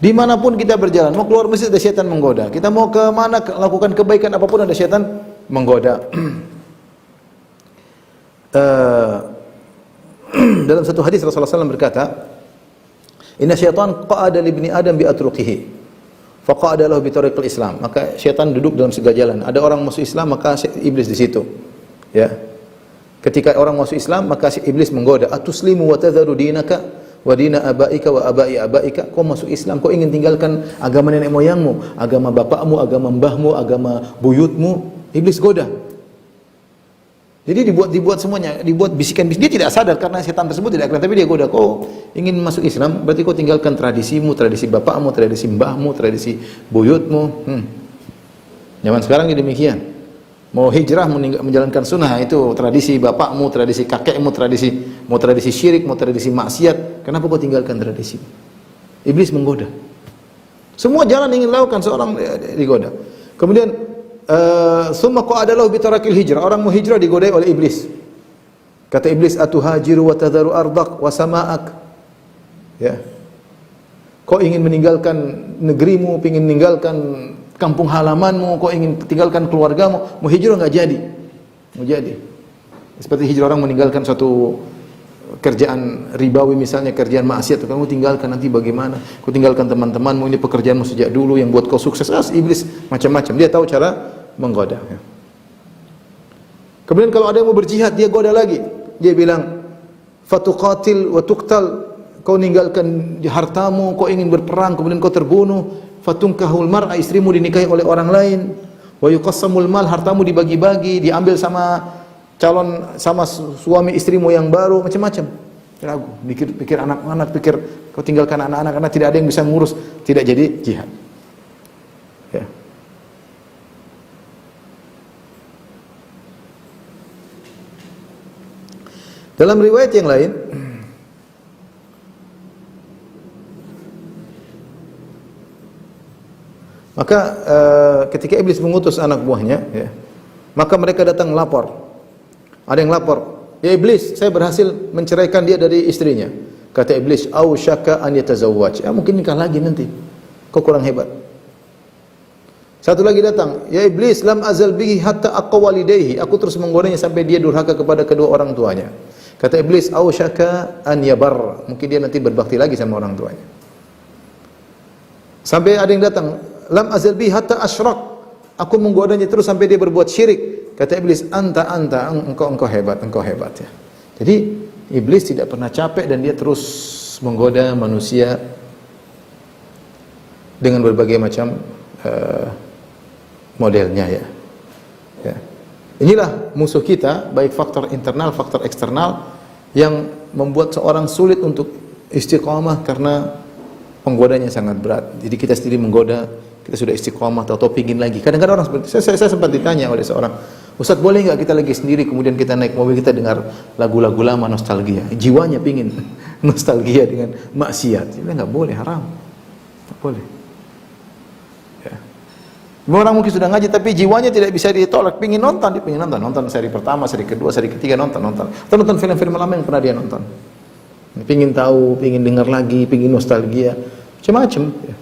Dimanapun kita berjalan, mau keluar masjid ada syaitan menggoda. Kita mau ke mana lakukan kebaikan apapun ada syaitan menggoda. Dalam satu hadis Rasulullah SAW berkata, Inna syaitan qa'ada li ibni Adam bi atruqihi, faqa'ada lahu bi tariqil Islam. Maka syaitan duduk dalam segala jalan. Ada orang masuk Islam, maka iblis di situ. Ya. Ketika orang masuk Islam, maka iblis menggoda, atuslimu wa tadharu dinaka wa dina abaika wa abai abaika. Kau masuk Islam, kau ingin tinggalkan agama nenek moyangmu, agama bapakmu, agama mbahmu, agama buyutmu. Iblis goda. Jadi dibuat semuanya, dibuat bisikan. Dia tidak sadar karena setan tersebut tidak kelihatan, tapi dia goda. Kau ingin masuk Islam, berarti kau tinggalkan tradisimu, tradisi bapakmu, tradisi mbahmu, tradisi buyutmu. Zaman sekarang ini demikian. Mau hijrah, menjalankan sunnah, itu tradisi bapakmu, tradisi kakekmu, mau tradisi syirik, mau tradisi maksiat. Kenapa kau tinggalkan tradisi? Iblis menggoda. Semua jalan ingin lakukan seorang digoda. Kemudian summa qa'adalahu bi tarakil hijrah. Orang mau hijrah digodai oleh iblis. Kata iblis, atuhajiru wa tadharu ardak wa sama'ak. Ya. Kau ingin meninggalkan negerimu, ingin meninggalkan kampung halamanmu, kau ingin tinggalkan keluargamu, mau hijrah enggak jadi. Mau jadi. Seperti hijrah orang meninggalkan suatu kerjaan ribawi misalnya, kerjaan maksiat, kamu tinggalkan nanti bagaimana? Kau tinggalkan teman-temanmu, ini pekerjaanmu sejak dulu yang buat kau sukses. Iblis macam-macam. Dia tahu cara menggoda. Kemudian kalau ada yang mau berjihad, dia goda lagi. Dia bilang, fatuqatil wa tuqtal. Kau ninggalkan hartamu, kau ingin berperang, kemudian kau terbunuh. Fatunkahul mar'a, istrimu dinikahi oleh orang lain. Wa yuqassamul mal, hartamu dibagi-bagi, diambil sama sama suami istrimu yang baru, macam-macam. Ragu, pikir anak-anak, pikir kau tinggalkan anak-anak karena tidak ada yang bisa ngurus, tidak jadi jihad. Ya. Dalam riwayat yang lain, maka ketika iblis mengutus anak buahnya, ya, maka mereka datang lapor. Ada yang lapor, ya iblis, saya berhasil menceraikan dia dari istrinya. Kata iblis, au syaka an yatazawwaj. Ya mungkin nikah lagi nanti. Kau kurang hebat. Satu lagi datang, ya iblis, lam azal bihi hatta aqwalidayhi. Aku terus menggodanya sampai dia durhaka kepada kedua orang tuanya. Kata iblis, au syaka an yabar. Mungkin dia nanti berbakti lagi sama orang tuanya. Sampai ada yang datang, lam azal bihi hatta asyrak. Aku menggodanya terus sampai dia berbuat syirik. Kata iblis, anta engkau hebat ya. Jadi iblis tidak pernah capek dan dia terus menggoda manusia dengan berbagai macam modelnya ya. Ya. Inilah musuh kita, baik faktor internal, faktor eksternal, yang membuat seorang sulit untuk istiqamah karena penggodanya sangat berat. Jadi kita sendiri menggoda, kita sudah istiqamah, atau pingin lagi. Kadang-kadang orang seperti saya sempat ditanya oleh seorang, Ustaz, boleh nggak kita lagi sendiri kemudian kita naik mobil, kita dengar lagu-lagu lama, nostalgia. Jiwanya pingin nostalgia dengan maksiat. Dia bilang nggak boleh, haram. Nggak boleh. Ya. Orang mungkin sudah ngaji tapi jiwanya tidak bisa ditolak, pingin nonton, dia pingin nonton seri pertama, seri kedua, seri ketiga, nonton film-film lama yang pernah dia nonton. Pingin tahu, pingin dengar lagi, pingin nostalgia, macam-macam. Ya.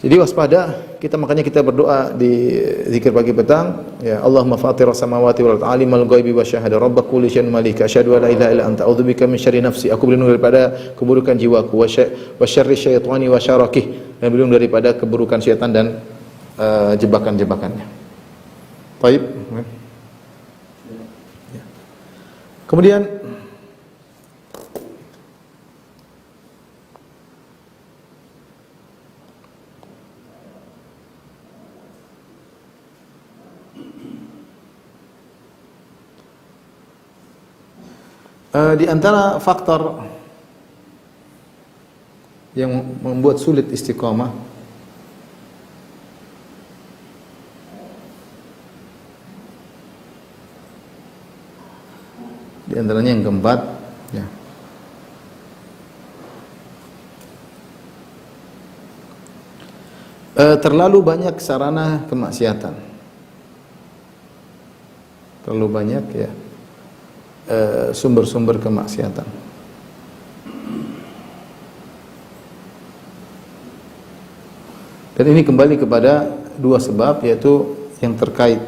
Jadi waspada kita, makanya kita berdoa di zikir pagi petang, ya Allahumma fatiras samawati wal ardi alimal ghaibi wasyahada rabb kulli syai'in malika asyhadu an la ilaha illa anta a'udzubika min syarri nafsi. Aku berlindung daripada keburukan jiwaku, wa syarri syaitani wa syarakih, dan berlindung daripada keburukan syaitan dan jebakan-jebakannya. Baik. Kemudian di antara faktor yang membuat sulit istiqamah, di antaranya yang keempat, ya, terlalu banyak sarana kemaksiatan, terlalu banyak ya sumber-sumber kemaksiatan. Dan ini kembali kepada dua sebab, yaitu yang terkait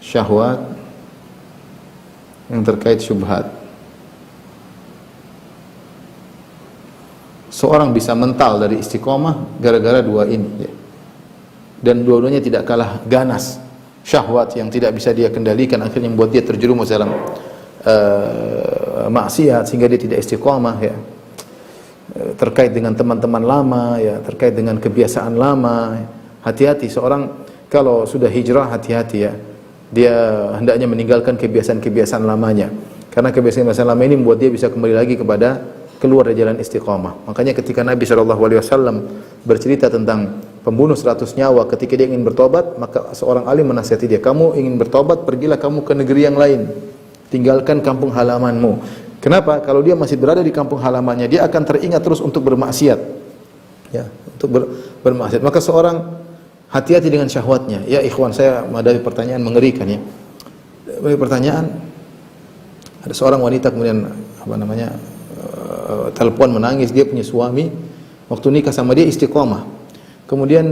syahwat, yang terkait syubhat. Seorang bisa mental dari istiqomah gara-gara dua ini, ya. Dan dua-duanya tidak kalah ganas. Syahwat yang tidak bisa dia kendalikan akhirnya membuat dia terjerumus dalam maksiat sehingga dia tidak istiqamah, ya. Terkait dengan teman-teman lama, ya, terkait dengan kebiasaan lama. Hati-hati seorang kalau sudah hijrah, hati-hati ya. Dia hendaknya meninggalkan kebiasaan-kebiasaan lamanya. Karena kebiasaan-kebiasaan lama ini membuat dia bisa kembali lagi kepada keluar dari jalan istiqamah. Makanya ketika Nabi SAW bercerita tentang pembunuh 100 nyawa, ketika dia ingin bertobat, maka seorang alim menasihati dia, kamu ingin bertobat, pergilah kamu ke negeri yang lain, tinggalkan kampung halamanmu. Kenapa? Kalau dia masih berada di kampung halamannya, dia akan teringat terus untuk bermaksiat, ya, untuk bermaksiat. Maka seorang hati-hati dengan syahwatnya. Ya ikhwan, saya ada pertanyaan mengerikan, ya. Ada pertanyaan, ada seorang wanita kemudian telepon menangis, dia punya suami, waktu nikah sama dia istiqomah. Kemudian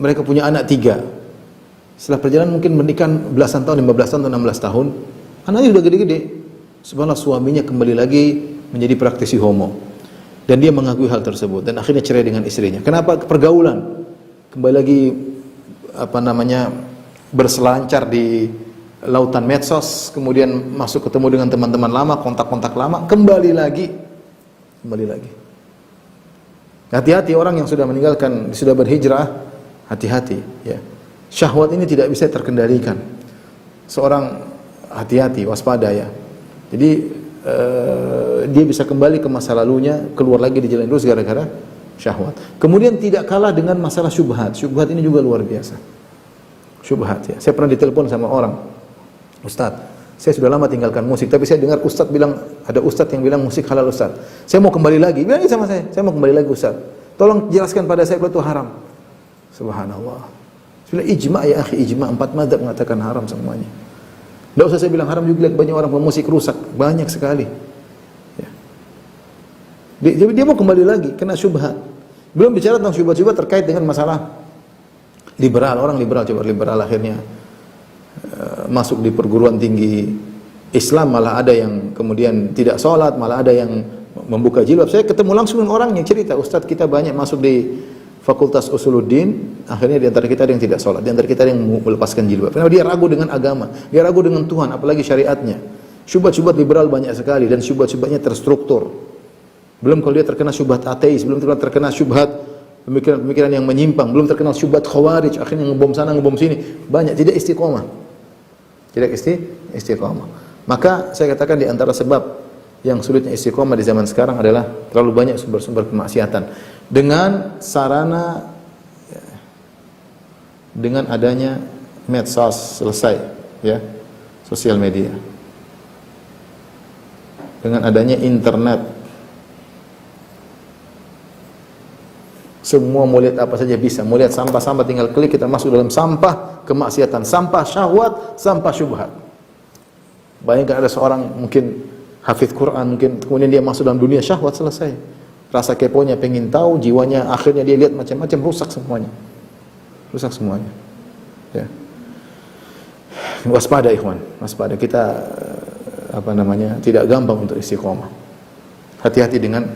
mereka punya anak 3. Setelah perjalanan mungkin menikah belasan tahun, 15 tahun atau 16 tahun, anaknya sudah gede-gede. Subhanallah, suaminya kembali lagi menjadi praktisi homo. Dan dia mengakui hal tersebut dan akhirnya cerai dengan istrinya. Kenapa? Pergaulan. Kembali lagi berselancar di lautan medsos, kemudian masuk ketemu dengan teman-teman lama, kontak-kontak lama, kembali lagi. Hati-hati orang yang sudah meninggalkan, sudah berhijrah, Hati-hati, ya. Syahwat ini tidak bisa terkendalikan. Seorang hati-hati, waspada ya. Jadi dia bisa kembali ke masa lalunya, keluar lagi di jalan lurus gara-gara syahwat. Kemudian tidak kalah dengan masalah syubhat. Syubhat ini juga luar biasa. Syubhat ya. Saya pernah ditelepon sama orang, Ustaz, saya sudah lama tinggalkan musik, tapi saya dengar Ustaz bilang, ada Ustaz yang bilang musik halal Ustaz. Saya mau kembali lagi. Bilang sama saya mau kembali lagi Ustaz. Tolong jelaskan pada saya kalau itu haram. Subhanallah. Sudah ijma ya akhi, ijma 4 mazhab mengatakan haram semuanya. Tidak usah saya bilang haram juga, lihat banyak orang pemusik rusak, banyak sekali. Ya. Dia mau kembali lagi, kena syubhat. Belum bicara tentang syubhat-syubhat terkait dengan masalah liberal. Orang liberal, coba liberal akhirnya masuk di perguruan tinggi Islam, malah ada yang kemudian tidak sholat, malah ada yang membuka jilbab. Saya ketemu langsung dengan orang yang cerita, Ustadz kita banyak masuk di Fakultas Usuluddin, akhirnya di antara kita ada yang tidak sholat, di antara kita ada yang melepaskan jilbab. Karena dia ragu dengan agama, dia ragu dengan Tuhan, apalagi syariatnya. Syubhat-syubhat liberal banyak sekali dan syubhat-syubhatnya terstruktur. Belum kalau dia terkena syubhat ateis, belum terkena syubhat pemikiran-pemikiran yang menyimpang, belum terkena syubhat khawarij, akhirnya ngebom sana, ngebom sini. Banyak, tidak istiqomah. Tidak istiqomah. Maka saya katakan di antara sebab yang sulitnya istiqomah di zaman sekarang adalah terlalu banyak sumber-sumber kemaksiatan. Dengan sarana, dengan adanya medsos selesai, ya, sosial media. Dengan adanya internet, semua mau lihat apa saja bisa. Mau lihat sampah-sampah tinggal klik, kita masuk dalam sampah kemaksiatan, sampah syahwat, sampah syubhat. Bayangkan ada seorang mungkin hafidz Quran, mungkin kemudian dia masuk dalam dunia syahwat, selesai. Rasa keponya pengen tahu, jiwanya akhirnya dia lihat macam-macam, rusak semuanya. Rusak semuanya. Ya. Waspada ikhwan, waspada. Kita tidak gampang untuk istiqomah. Hati-hati dengan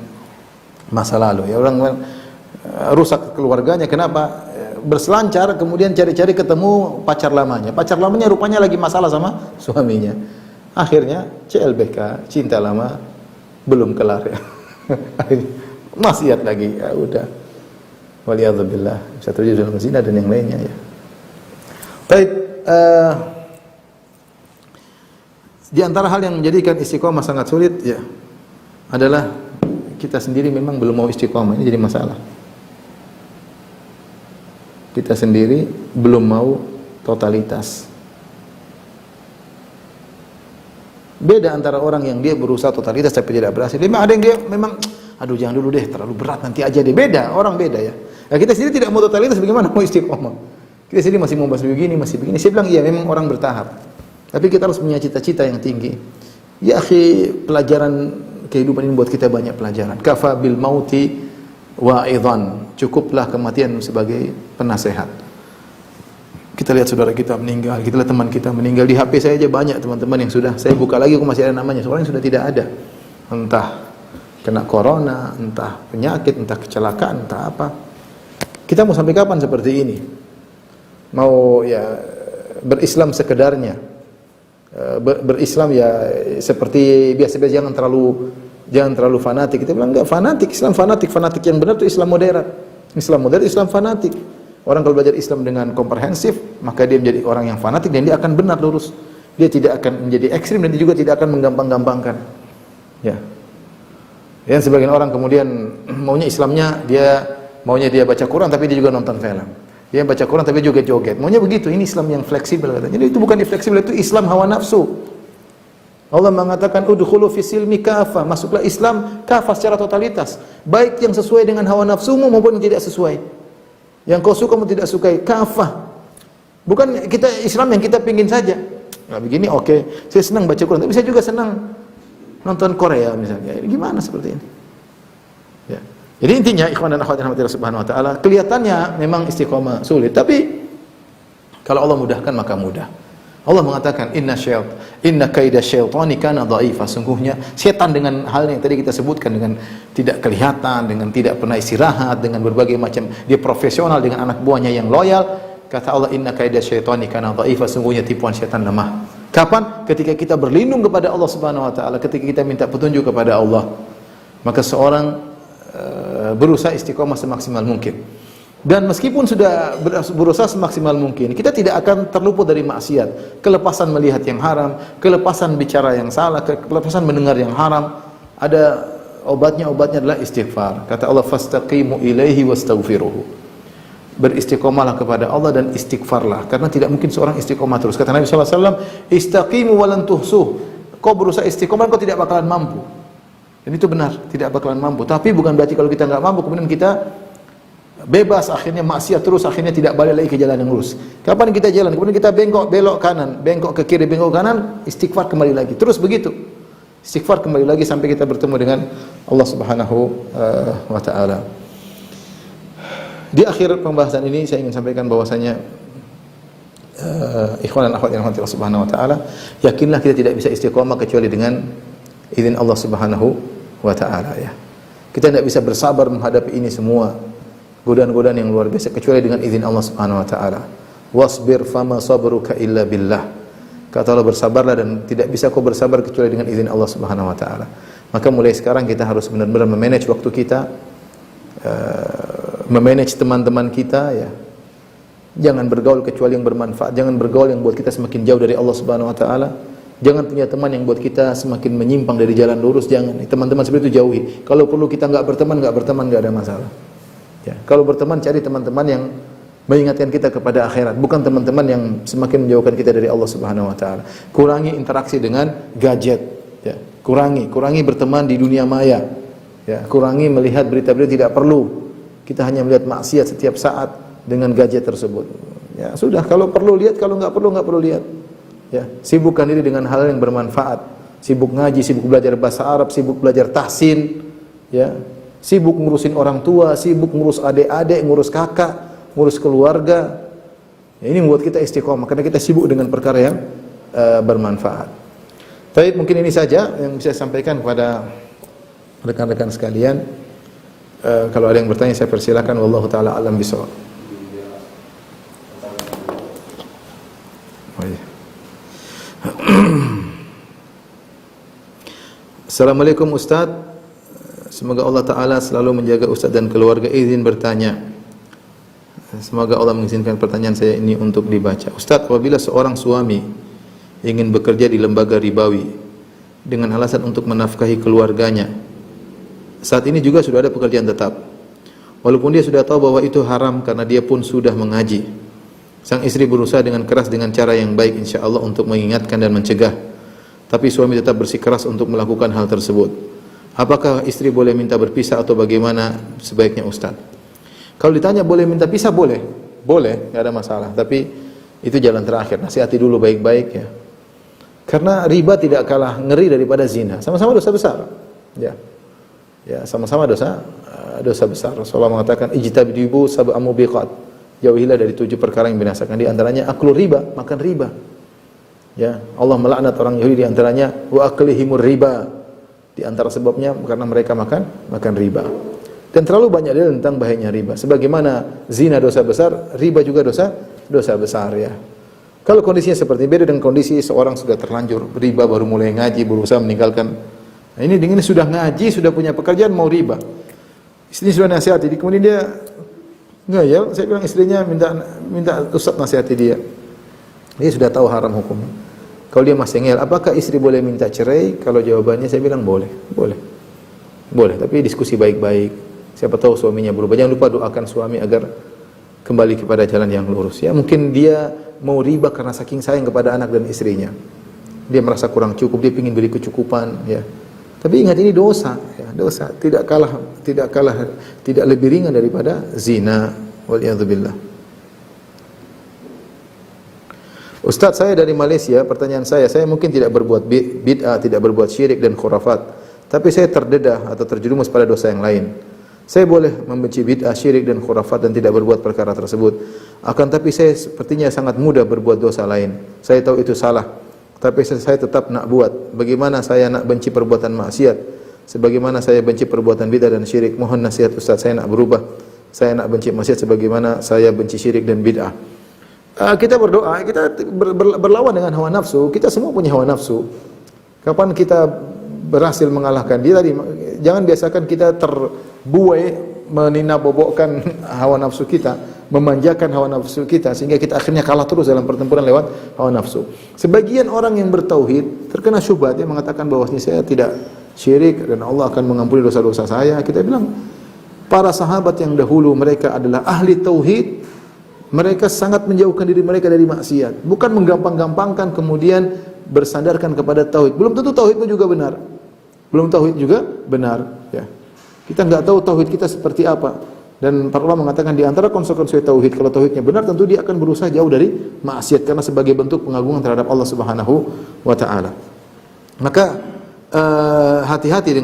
masa lalu. Ya, orang rusak keluarganya, kenapa? Berselancar, kemudian cari-cari ketemu pacar lamanya. Pacar lamanya rupanya lagi masalah sama suaminya. Akhirnya CLBK, cinta lama belum kelar ya. Maksiat lagi, ya udah. Waliyadzubillah, bisa terjadi dalam zina dan yang lainnya ya. Baik, di antara hal yang menjadikan istiqomah sangat sulit ya adalah kita sendiri memang belum mau istiqomah. Ini jadi masalah. Kita sendiri belum mau totalitas. Beda antara orang yang dia berusaha totalitas tapi tidak berhasil. Memang ada yang dia memang, aduh jangan dulu deh, terlalu berat nanti aja deh. Beda, orang beda ya. Nah, kita sendiri tidak mau totalitas, bagaimana mau istiqomah? Kita sendiri masih mau begini, masih begini. Saya bilang iya, memang orang bertahap. Tapi kita harus punya cita-cita yang tinggi. Ya akhi, pelajaran kehidupan ini buat kita banyak pelajaran. Kafa bil mauti wa'idhan. Cukuplah kematian sebagai penasehat. Kita lihat saudara kita meninggal, kita lihat teman kita meninggal. Di HP saya aja banyak teman-teman yang sudah saya buka lagi, aku masih ada namanya. Seorang yang sudah tidak ada. Entah kena corona, entah penyakit, entah kecelakaan, entah apa. Kita mau sampai kapan seperti ini? Mau ya berislam sekedarnya. Berislam ya seperti biasa-biasa, jangan terlalu fanatik. Kita bilang enggak fanatik, Islam fanatik. Fanatik yang benar itu Islam modern. Islam modern, Islam fanatik. Orang kalau belajar Islam dengan komprehensif, maka dia menjadi orang yang fanatik dan dia akan benar lurus. Dia tidak akan menjadi ekstrim dan dia juga tidak akan menggampang-gampangkan. Ya. Dan sebagian orang kemudian maunya Islamnya maunya dia baca Quran tapi dia juga nonton film. Dia baca Quran tapi juga joget. Maunya begitu. Ini Islam yang fleksibel katanya. Jadi itu bukan fleksibel, itu Islam hawa nafsu. Allah mengatakan udkhulu fis silmi kafah, masuklah Islam kafah secara totalitas, baik yang sesuai dengan hawa nafsumu maupun yang tidak sesuai. Yang kau suka maupun tidak sukai, kafah. Bukan kita Islam yang kita pingin saja. Nah, begini oke, saya senang baca Quran, tapi saya juga senang nonton Korea misalnya. Gimana seperti ini? Ya. Jadi intinya ikhwan dan akhwat rahmatillah subhanahu wa taala, kelihatannya memang istiqomah sulit, tapi kalau Allah mudahkan maka mudah. Allah mengatakan inna kaida syaitani kana dha'ifa. Sungguhnya setan dengan hal yang tadi kita sebutkan, dengan tidak kelihatan, dengan tidak pernah istirahat, dengan berbagai macam, dia profesional dengan anak buahnya yang loyal. Kata Allah, inna kaida syaitani kana dha'ifa. Sungguhnya tipuan setan lemah. Kapan? Ketika kita berlindung kepada Allah Subhanahu wa taala, ketika kita minta petunjuk kepada Allah. Maka seorang berusaha istiqomah semaksimal mungkin. Dan meskipun sudah berusaha semaksimal mungkin, kita tidak akan terluput dari maksiat. Kelepasan melihat yang haram, kelepasan bicara yang salah, kelepasan mendengar yang haram. Ada obatnya adalah istighfar. Kata Allah, fastaqimu ilaihi wastaghfiruhu. Beristiqomahlah kepada Allah dan istighfarlah. Karena tidak mungkin seorang istiqomah terus. Kata Nabi SAW, istaqimu walan tuhsuh. Kau berusaha istiqomah, kau tidak bakalan mampu. Dan itu benar, tidak bakalan mampu. Tapi bukan berarti kalau kita nggak mampu, kemudian kita bebas, akhirnya maksiat terus, akhirnya tidak balik lagi ke jalan yang lurus. Kapan kita jalan, kemudian kita belok kanan, bengkok ke kiri, bengkok kanan, istighfar kembali lagi. Terus begitu. Istighfar kembali lagi sampai kita bertemu dengan Allah Subhanahu wa taala. Di akhir pembahasan ini saya ingin sampaikan bahwasanya ikhwan dan akhwat yang dirahmati Allah Subhanahu wa taala, yakinlah kita tidak bisa istiqomah kecuali dengan izin Allah Subhanahu wa taala ya. Kita tidak bisa bersabar menghadapi ini semua godaan-godaan yang luar biasa kecuali dengan izin Allah Subhanahu wa taala. Wasbir fama sabruka illa billah. Kata Allah, bersabarlah dan tidak bisa kau bersabar kecuali dengan izin Allah Subhanahu wa taala. Maka mulai sekarang kita harus benar-benar memanage waktu kita, memanage teman-teman kita ya. Jangan bergaul kecuali yang bermanfaat, jangan bergaul yang buat kita semakin jauh dari Allah Subhanahu wa taala. Jangan punya teman yang buat kita semakin menyimpang dari jalan lurus, jangan. Teman-teman seperti itu jauhi. Kalau perlu kita enggak berteman enggak ada masalah. Ya, kalau berteman cari teman-teman yang mengingatkan kita kepada akhirat, bukan teman-teman yang semakin menjauhkan kita dari Allah Subhanahu wa taala. Kurangi interaksi dengan gadget, ya. Kurangi berteman di dunia maya. Ya, kurangi melihat berita-berita tidak perlu. Kita hanya melihat maksiat setiap saat dengan gadget tersebut. Ya, sudah, kalau perlu lihat, kalau enggak perlu lihat. Ya, sibukkan diri dengan hal yang bermanfaat. Sibuk ngaji, sibuk belajar bahasa Arab, sibuk belajar tahsin, ya. Sibuk ngurusin orang tua, sibuk ngurus adik-adik, ngurus kakak, ngurus keluarga. Ya, ini membuat kita istiqomah karena kita sibuk dengan perkara yang bermanfaat. Baik, mungkin ini saja yang bisa saya sampaikan kepada rekan-rekan sekalian. Kalau ada yang bertanya saya persilakan. Wallahu taala alam bishawab. Oh, iya. Assalamualaikum Ustaz. Semoga Allah Ta'ala selalu menjaga Ustaz dan keluarga. Izin bertanya. Semoga Allah mengizinkan pertanyaan saya ini untuk dibaca. Ustaz, apabila seorang suami ingin bekerja di lembaga ribawi dengan alasan untuk menafkahi keluarganya, saat ini juga sudah ada pekerjaan tetap, walaupun dia sudah tahu bahwa itu haram karena dia pun sudah mengaji. Sang istri berusaha dengan keras dengan cara yang baik insya Allah untuk mengingatkan dan mencegah, tapi suami tetap bersikeras untuk melakukan hal tersebut. Apakah istri boleh minta berpisah atau bagaimana sebaiknya Ustaz? Kalau ditanya boleh minta pisah, boleh, nggak ada masalah. Tapi itu jalan terakhir. Nasihati dulu baik-baik ya. Karena riba tidak kalah ngeri daripada zina. Sama-sama dosa besar. Ya, sama-sama dosa besar. Rasulullah mengatakan ijtanibu sab'a mubiqat. Jauhilah dari 7 perkara yang binasakan. Di antaranya aklu riba, makan riba. Ya, Allah melaknat orang Yahudi, di antaranya wa aklihimur riba. Di antara sebabnya karena mereka makan riba. Dan terlalu banyak dalil tentang bahayanya riba. Sebagaimana zina dosa besar, riba juga dosa besar ya. Kalau kondisinya seperti beda dengan kondisi seorang sudah terlanjur riba baru mulai ngaji, berusaha meninggalkan. Nah, ini sudah ngaji, sudah punya pekerjaan mau riba. Istrinya sudah nasihati, kemudian dia ngeyel. Saya bilang istrinya minta Ustaz nasihati dia. Dia sudah tahu haram hukumnya. Kalau dia masih ngeyel, apakah istri boleh minta cerai? Kalau jawabannya saya bilang boleh. Tapi diskusi baik-baik. Siapa tahu suaminya berubah. Jangan lupa doakan suami agar kembali kepada jalan yang lurus. Ya, mungkin dia mau riba karena saking sayang kepada anak dan istrinya. Dia merasa kurang cukup, dia ingin beri kecukupan. Ya. Tapi ingat ini dosa. Ya, dosa. Tidak lebih ringan daripada zina. Waliyadzubillah. Ustaz, saya dari Malaysia. Pertanyaan saya mungkin tidak berbuat bid'ah, tidak berbuat syirik dan khurafat, tapi saya terdedah atau terjerumus pada dosa yang lain. Saya boleh membenci bid'ah, syirik dan khurafat dan tidak berbuat perkara tersebut. Akan tapi saya sepertinya sangat mudah berbuat dosa lain. Saya tahu itu salah, tapi saya tetap nak buat. Bagaimana saya nak benci perbuatan maksiat sebagaimana saya benci perbuatan bid'ah dan syirik? Mohon nasihat Ustaz, saya nak berubah. Saya nak benci maksiat sebagaimana saya benci syirik dan bid'ah. Kita berdoa, kita berlawan dengan hawa nafsu. Kita semua punya hawa nafsu. Kapan kita berhasil mengalahkan dia tadi? Jangan biasakan kita terbuai meninabobokkan hawa nafsu kita, memanjakan hawa nafsu kita sehingga kita akhirnya kalah terus dalam pertempuran lewat hawa nafsu. Sebagian orang yang bertauhid terkena syubhat, dia mengatakan bahwasanya saya tidak syirik dan Allah akan mengampuni dosa-dosa saya. Kita bilang para sahabat yang dahulu mereka adalah ahli tauhid, mereka sangat menjauhkan diri mereka dari maksiat, bukan menggampang-gampangkan kemudian bersandarkan kepada tauhid. Belum tentu tauhidmu juga benar. Belum tauhid juga benar, ya. Kita enggak tahu tauhid kita seperti apa. Dan para ulama mengatakan di antara konsekuensi tauhid, kalau tauhidnya benar tentu dia akan berusaha jauh dari maksiat karena sebagai bentuk pengagungan terhadap Allah Subhanahu wa taala. Maka hati-hati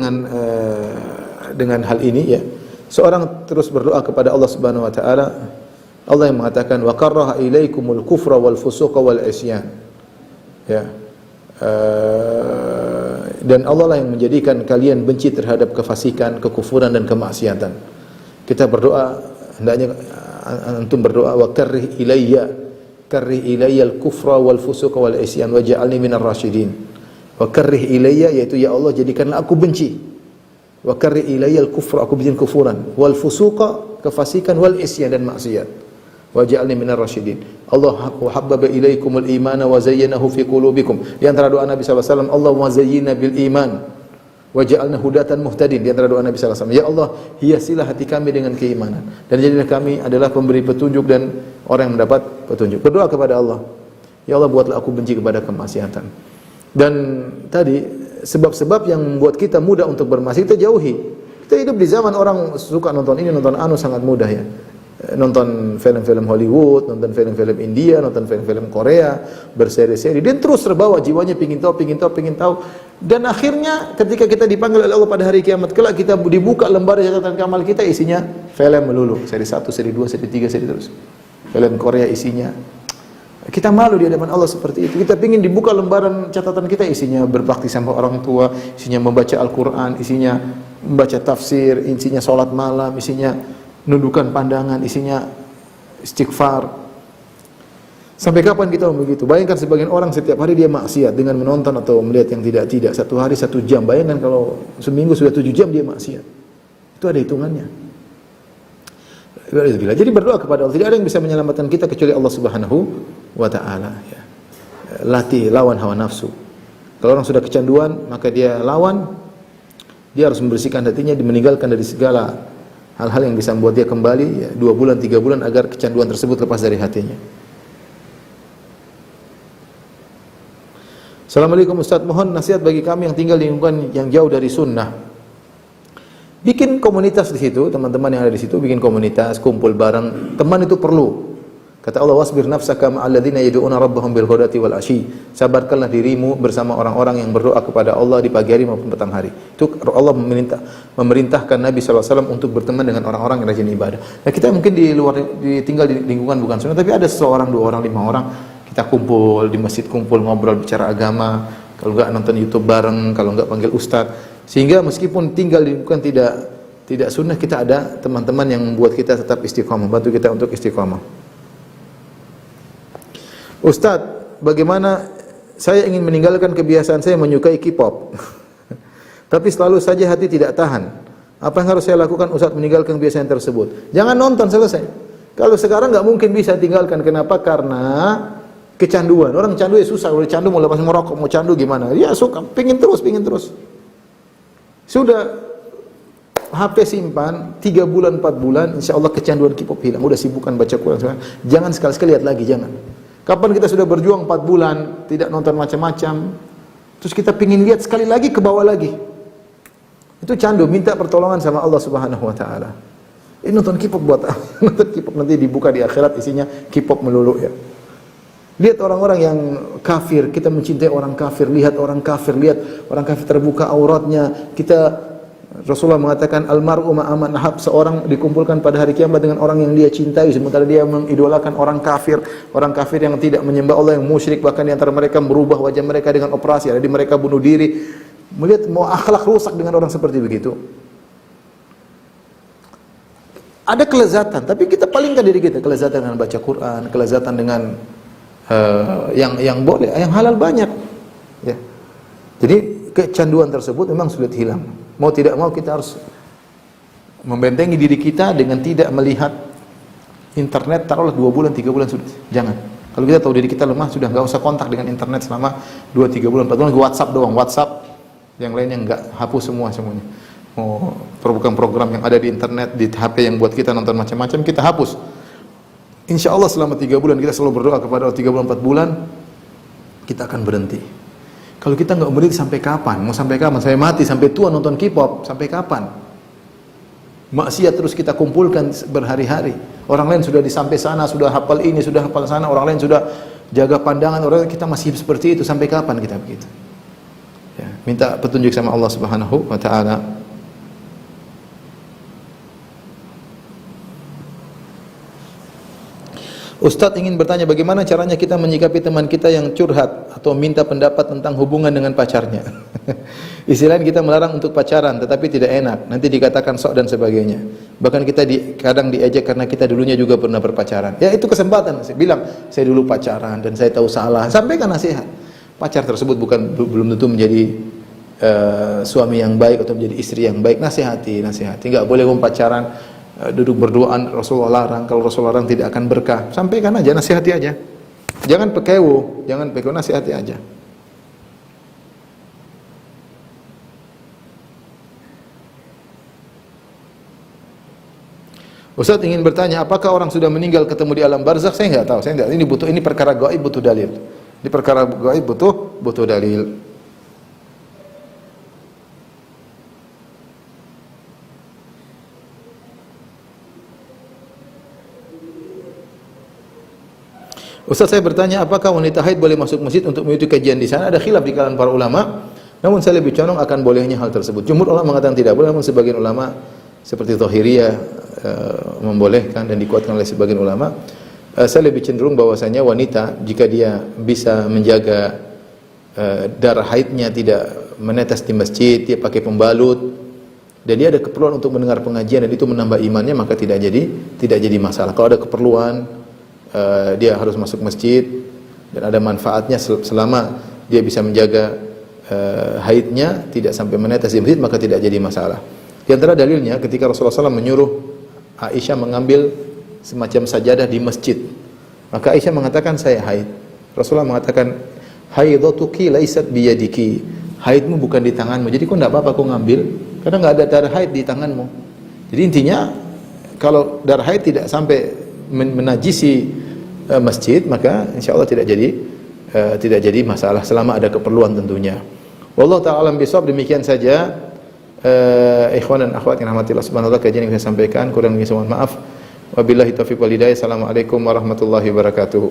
dengan hal ini, ya. Seorang terus berdoa kepada Allah Subhanahu wa taala. Allah yang mengatakan wa karaha ilaikumul kufra wal fusuqa wal isyan. Ya. Dan Allah lah yang menjadikan kalian benci terhadap kefasikan, kekufuran dan kemaksiatan. Kita berdoa, hendaknya antum berdoa wa karrih ilayya al-kufra wal fusuqa wal isyan waj'alni minar rasyidin. Wa karrih ilayya, yaitu ya Allah jadikanlah aku benci. Wa karrih ilayya al-kufra, aku benci kufuran, wal fusuqa, kefasikan, wal isyan dan maksiat. Waj'alni minar rasyidin. Allah habbaba ilaikumul imana wa zayyanahu fi qulubikum. Di antara doa Nabi sallallahu alaihi wasallam, Allahumma zayyinna bil iman waj'alna hudatan muhtadin. Di antara doa Nabi sallallahu alaihi wasallam, ya Allah, hiasilah hati kami dengan keimanan dan jadilah kami adalah pemberi petunjuk dan orang yang mendapat petunjuk. Berdoa kepada Allah, ya Allah buatlah aku benci kepada kemaksiatan. Dan tadi sebab-sebab yang membuat kita mudah untuk bermaksiat kita jauhi. Kita hidup di zaman orang suka nonton ini, nonton anu, sangat mudah, ya. Nonton film-film Hollywood, nonton film-film India, nonton film-film Korea, berseri-seri, dan terus terbawa jiwanya pingin tahu, dan akhirnya ketika kita dipanggil oleh Allah pada hari kiamat kelak, kita dibuka lembar catatan amal kita, isinya film melulu, seri 1, seri 2, seri 3, seri terus. Film Korea isinya, kita malu di hadapan Allah seperti itu. Kita pingin dibuka lembaran catatan kita, isinya berbakti sama orang tua, isinya membaca Al-Quran, isinya membaca tafsir, isinya sholat malam, isinya nundukkan pandangan, isinya istighfar. Sampai kapan kita begitu? Bayangkan sebagian orang setiap hari dia maksiat dengan menonton atau melihat yang tidak-tidak. Satu hari 1 jam. Bayangkan kalau seminggu sudah 7 jam dia maksiat. Itu ada hitungannya. Jadi berdoa kepada Allah. Tidak ada yang bisa menyelamatkan kita kecuali Allah Subhanahu wa taala, ya. Latih, lawan hawa nafsu. Kalau orang sudah kecanduan, maka dia lawan. Dia harus membersihkan hatinya, meninggalkan dari segala hal-hal yang bisa membuat dia kembali, ya, 2 bulan, 3 bulan agar kecanduan tersebut lepas dari hatinya. Assalamualaikum Ustaz, mohon nasihat bagi kami yang tinggal di lingkungan yang jauh dari sunnah. Bikin komunitas di situ, teman-teman yang ada di situ bikin komunitas, kumpul bareng. Teman itu perlu. Kata Allah, wasbir nafsaka ma'al ladzina yad'una rabbahum bil ghadati wal asyi. Sabarkanlah dirimu bersama orang-orang yang berdoa kepada Allah di pagi hari maupun petang hari. Itu Allah memerintahkan Nabi sallallahu alaihi wasallam untuk berteman dengan orang-orang yang rajin ibadah. Nah, kita mungkin tinggal di lingkungan bukan sunnah, tapi ada seorang, 2 orang, 5 orang, kita kumpul di masjid, kumpul ngobrol bicara agama, kalau enggak nonton YouTube bareng, kalau enggak panggil ustaz. Sehingga meskipun tinggal di lingkungan tidak sunnah, kita ada teman-teman yang membuat kita tetap istiqamah, bantu kita untuk istiqamah. Ustadz, bagaimana saya ingin meninggalkan kebiasaan saya menyukai K-pop tapi selalu saja hati tidak tahan. Apa yang harus saya lakukan Ustadz meninggalkan kebiasaan tersebut? Jangan nonton, selesai. Kalau sekarang nggak mungkin bisa tinggalkan. Kenapa? Karena kecanduan. Orang candu ya susah. Udah candu mau lepas merokok, mau candu gimana? Ya suka, pingin terus. Sudah HP simpan 3 bulan, 4 bulan, insya Allah kecanduan K-pop hilang. Udah sibukkan baca Quran. Jangan sekali-sekali lihat lagi, jangan. Kapan kita sudah berjuang 4 bulan, tidak nonton macam-macam, terus kita pingin lihat sekali lagi, ke bawah lagi. Itu candu, minta pertolongan sama Allah Subhanahu wa taala. Nonton K-pop buat apa? Nonton K-pop nanti dibuka di akhirat isinya K-pop melulu, ya. Lihat orang-orang yang kafir, kita mencintai orang kafir, lihat orang kafir terbuka auratnya. Rasulullah mengatakan almar'u ma'aman ahab, seorang dikumpulkan pada hari kiamat dengan orang yang dia cintai, sementara dia mengidolakan orang kafir yang tidak menyembah Allah, yang musyrik, bahkan di antara mereka merubah wajah mereka dengan operasi, ada di mereka bunuh diri. Melihat mau akhlak rusak dengan orang seperti begitu. Ada kelezatan, tapi kita palingkan diri kita, kelezatan dengan baca Quran, kelezatan dengan yang boleh, yang halal banyak, ya. Jadi kecanduan tersebut memang sulit hilang. Mau tidak mau kita harus membentengi diri kita dengan tidak melihat internet, taruhlah 2 bulan, 3 bulan sudah. Jangan. Kalau kita tahu diri kita lemah, sudah nggak usah kontak dengan internet selama 2, 3 bulan, 4 bulan. WhatsApp doang, WhatsApp. Yang lainnya nggak, hapus semuanya. Mau program-program yang ada di internet, di HP yang buat kita nonton macam-macam, kita hapus. Insya Allah selama 3 bulan, kita selalu berdoa kepada Allah, 3 bulan, 4 bulan, kita akan berhenti. Kalau kita nggak berhenti sampai kapan? Mau sampai kapan? Saya mati, sampai tua nonton K-pop, sampai kapan? Maksiat terus kita kumpulkan berhari-hari. Orang lain sudah sampai sana, sudah hafal ini, sudah hafal sana. Orang lain sudah jaga pandangan. Orang kita masih seperti itu. Sampai kapan kita begitu? Ya, minta petunjuk sama Allah Subhanahu wa taala. Ustadz ingin bertanya bagaimana caranya kita menyikapi teman kita yang curhat atau minta pendapat tentang hubungan dengan pacarnya. Istilahnya kita melarang untuk pacaran tetapi tidak enak, nanti dikatakan sok dan sebagainya. Bahkan kita kadang diejek karena kita dulunya juga pernah berpacaran. Ya itu kesempatan, saya bilang saya dulu pacaran dan saya tahu salah. Sampaikan nasihat. Pacar tersebut belum tentu menjadi suami yang baik atau menjadi istri yang baik. Nasihati. Enggak boleh pacaran duduk berduaan, Rasulullah larang. Kalau Rasulullah larang tidak akan berkah. Sampaikan aja, nasihati aja. Jangan pekewo, nasihati aja. Ustaz ingin bertanya, apakah orang sudah meninggal ketemu di alam barzakh? Saya enggak tahu. Ini perkara gaib, butuh dalil. Di perkara gaib butuh dalil. Ustaz, saya bertanya, apakah wanita haid boleh masuk masjid untuk mengikuti kajian di sana? Ada khilaf di kalangan para ulama. Namun saya lebih condong akan bolehnya hal tersebut. Jumhur ulama mengatakan tidak boleh, namun sebagian ulama seperti Zahiriyah membolehkan dan dikuatkan oleh sebagian ulama. Saya lebih cenderung bahwasanya wanita jika dia bisa menjaga darah haidnya tidak menetes di masjid, dia pakai pembalut dan dia ada keperluan untuk mendengar pengajian dan itu menambah imannya, maka tidak jadi masalah. Kalau ada keperluan dia harus masuk masjid dan ada manfaatnya selama dia bisa menjaga haidnya tidak sampai menetes di masjid, maka tidak jadi masalah. Di antara dalilnya ketika Rasulullah SAW menyuruh Aisyah mengambil semacam sajadah di masjid, maka Aisyah mengatakan saya haid. Rasulullah mengatakan haidatuki laisat biyadiki, haidmu bukan di tanganmu, jadi kau tidak apa-apa kau ngambil karena nggak ada darah haid di tanganmu. Jadi intinya kalau darah haid tidak sampai menajisi masjid, maka insya Allah tidak jadi masalah selama ada keperluan tentunya. Wallahu ta'ala alam bisawab. Demikian saja ikhwan dan akhwat yang rahmatillah subhanahu wa ta'ala, kajian yang saya sampaikan kurang lebihnya mohon maaf. Wabillahi taufiq wal hidayah. Assalamualaikum warahmatullahi wabarakatuh.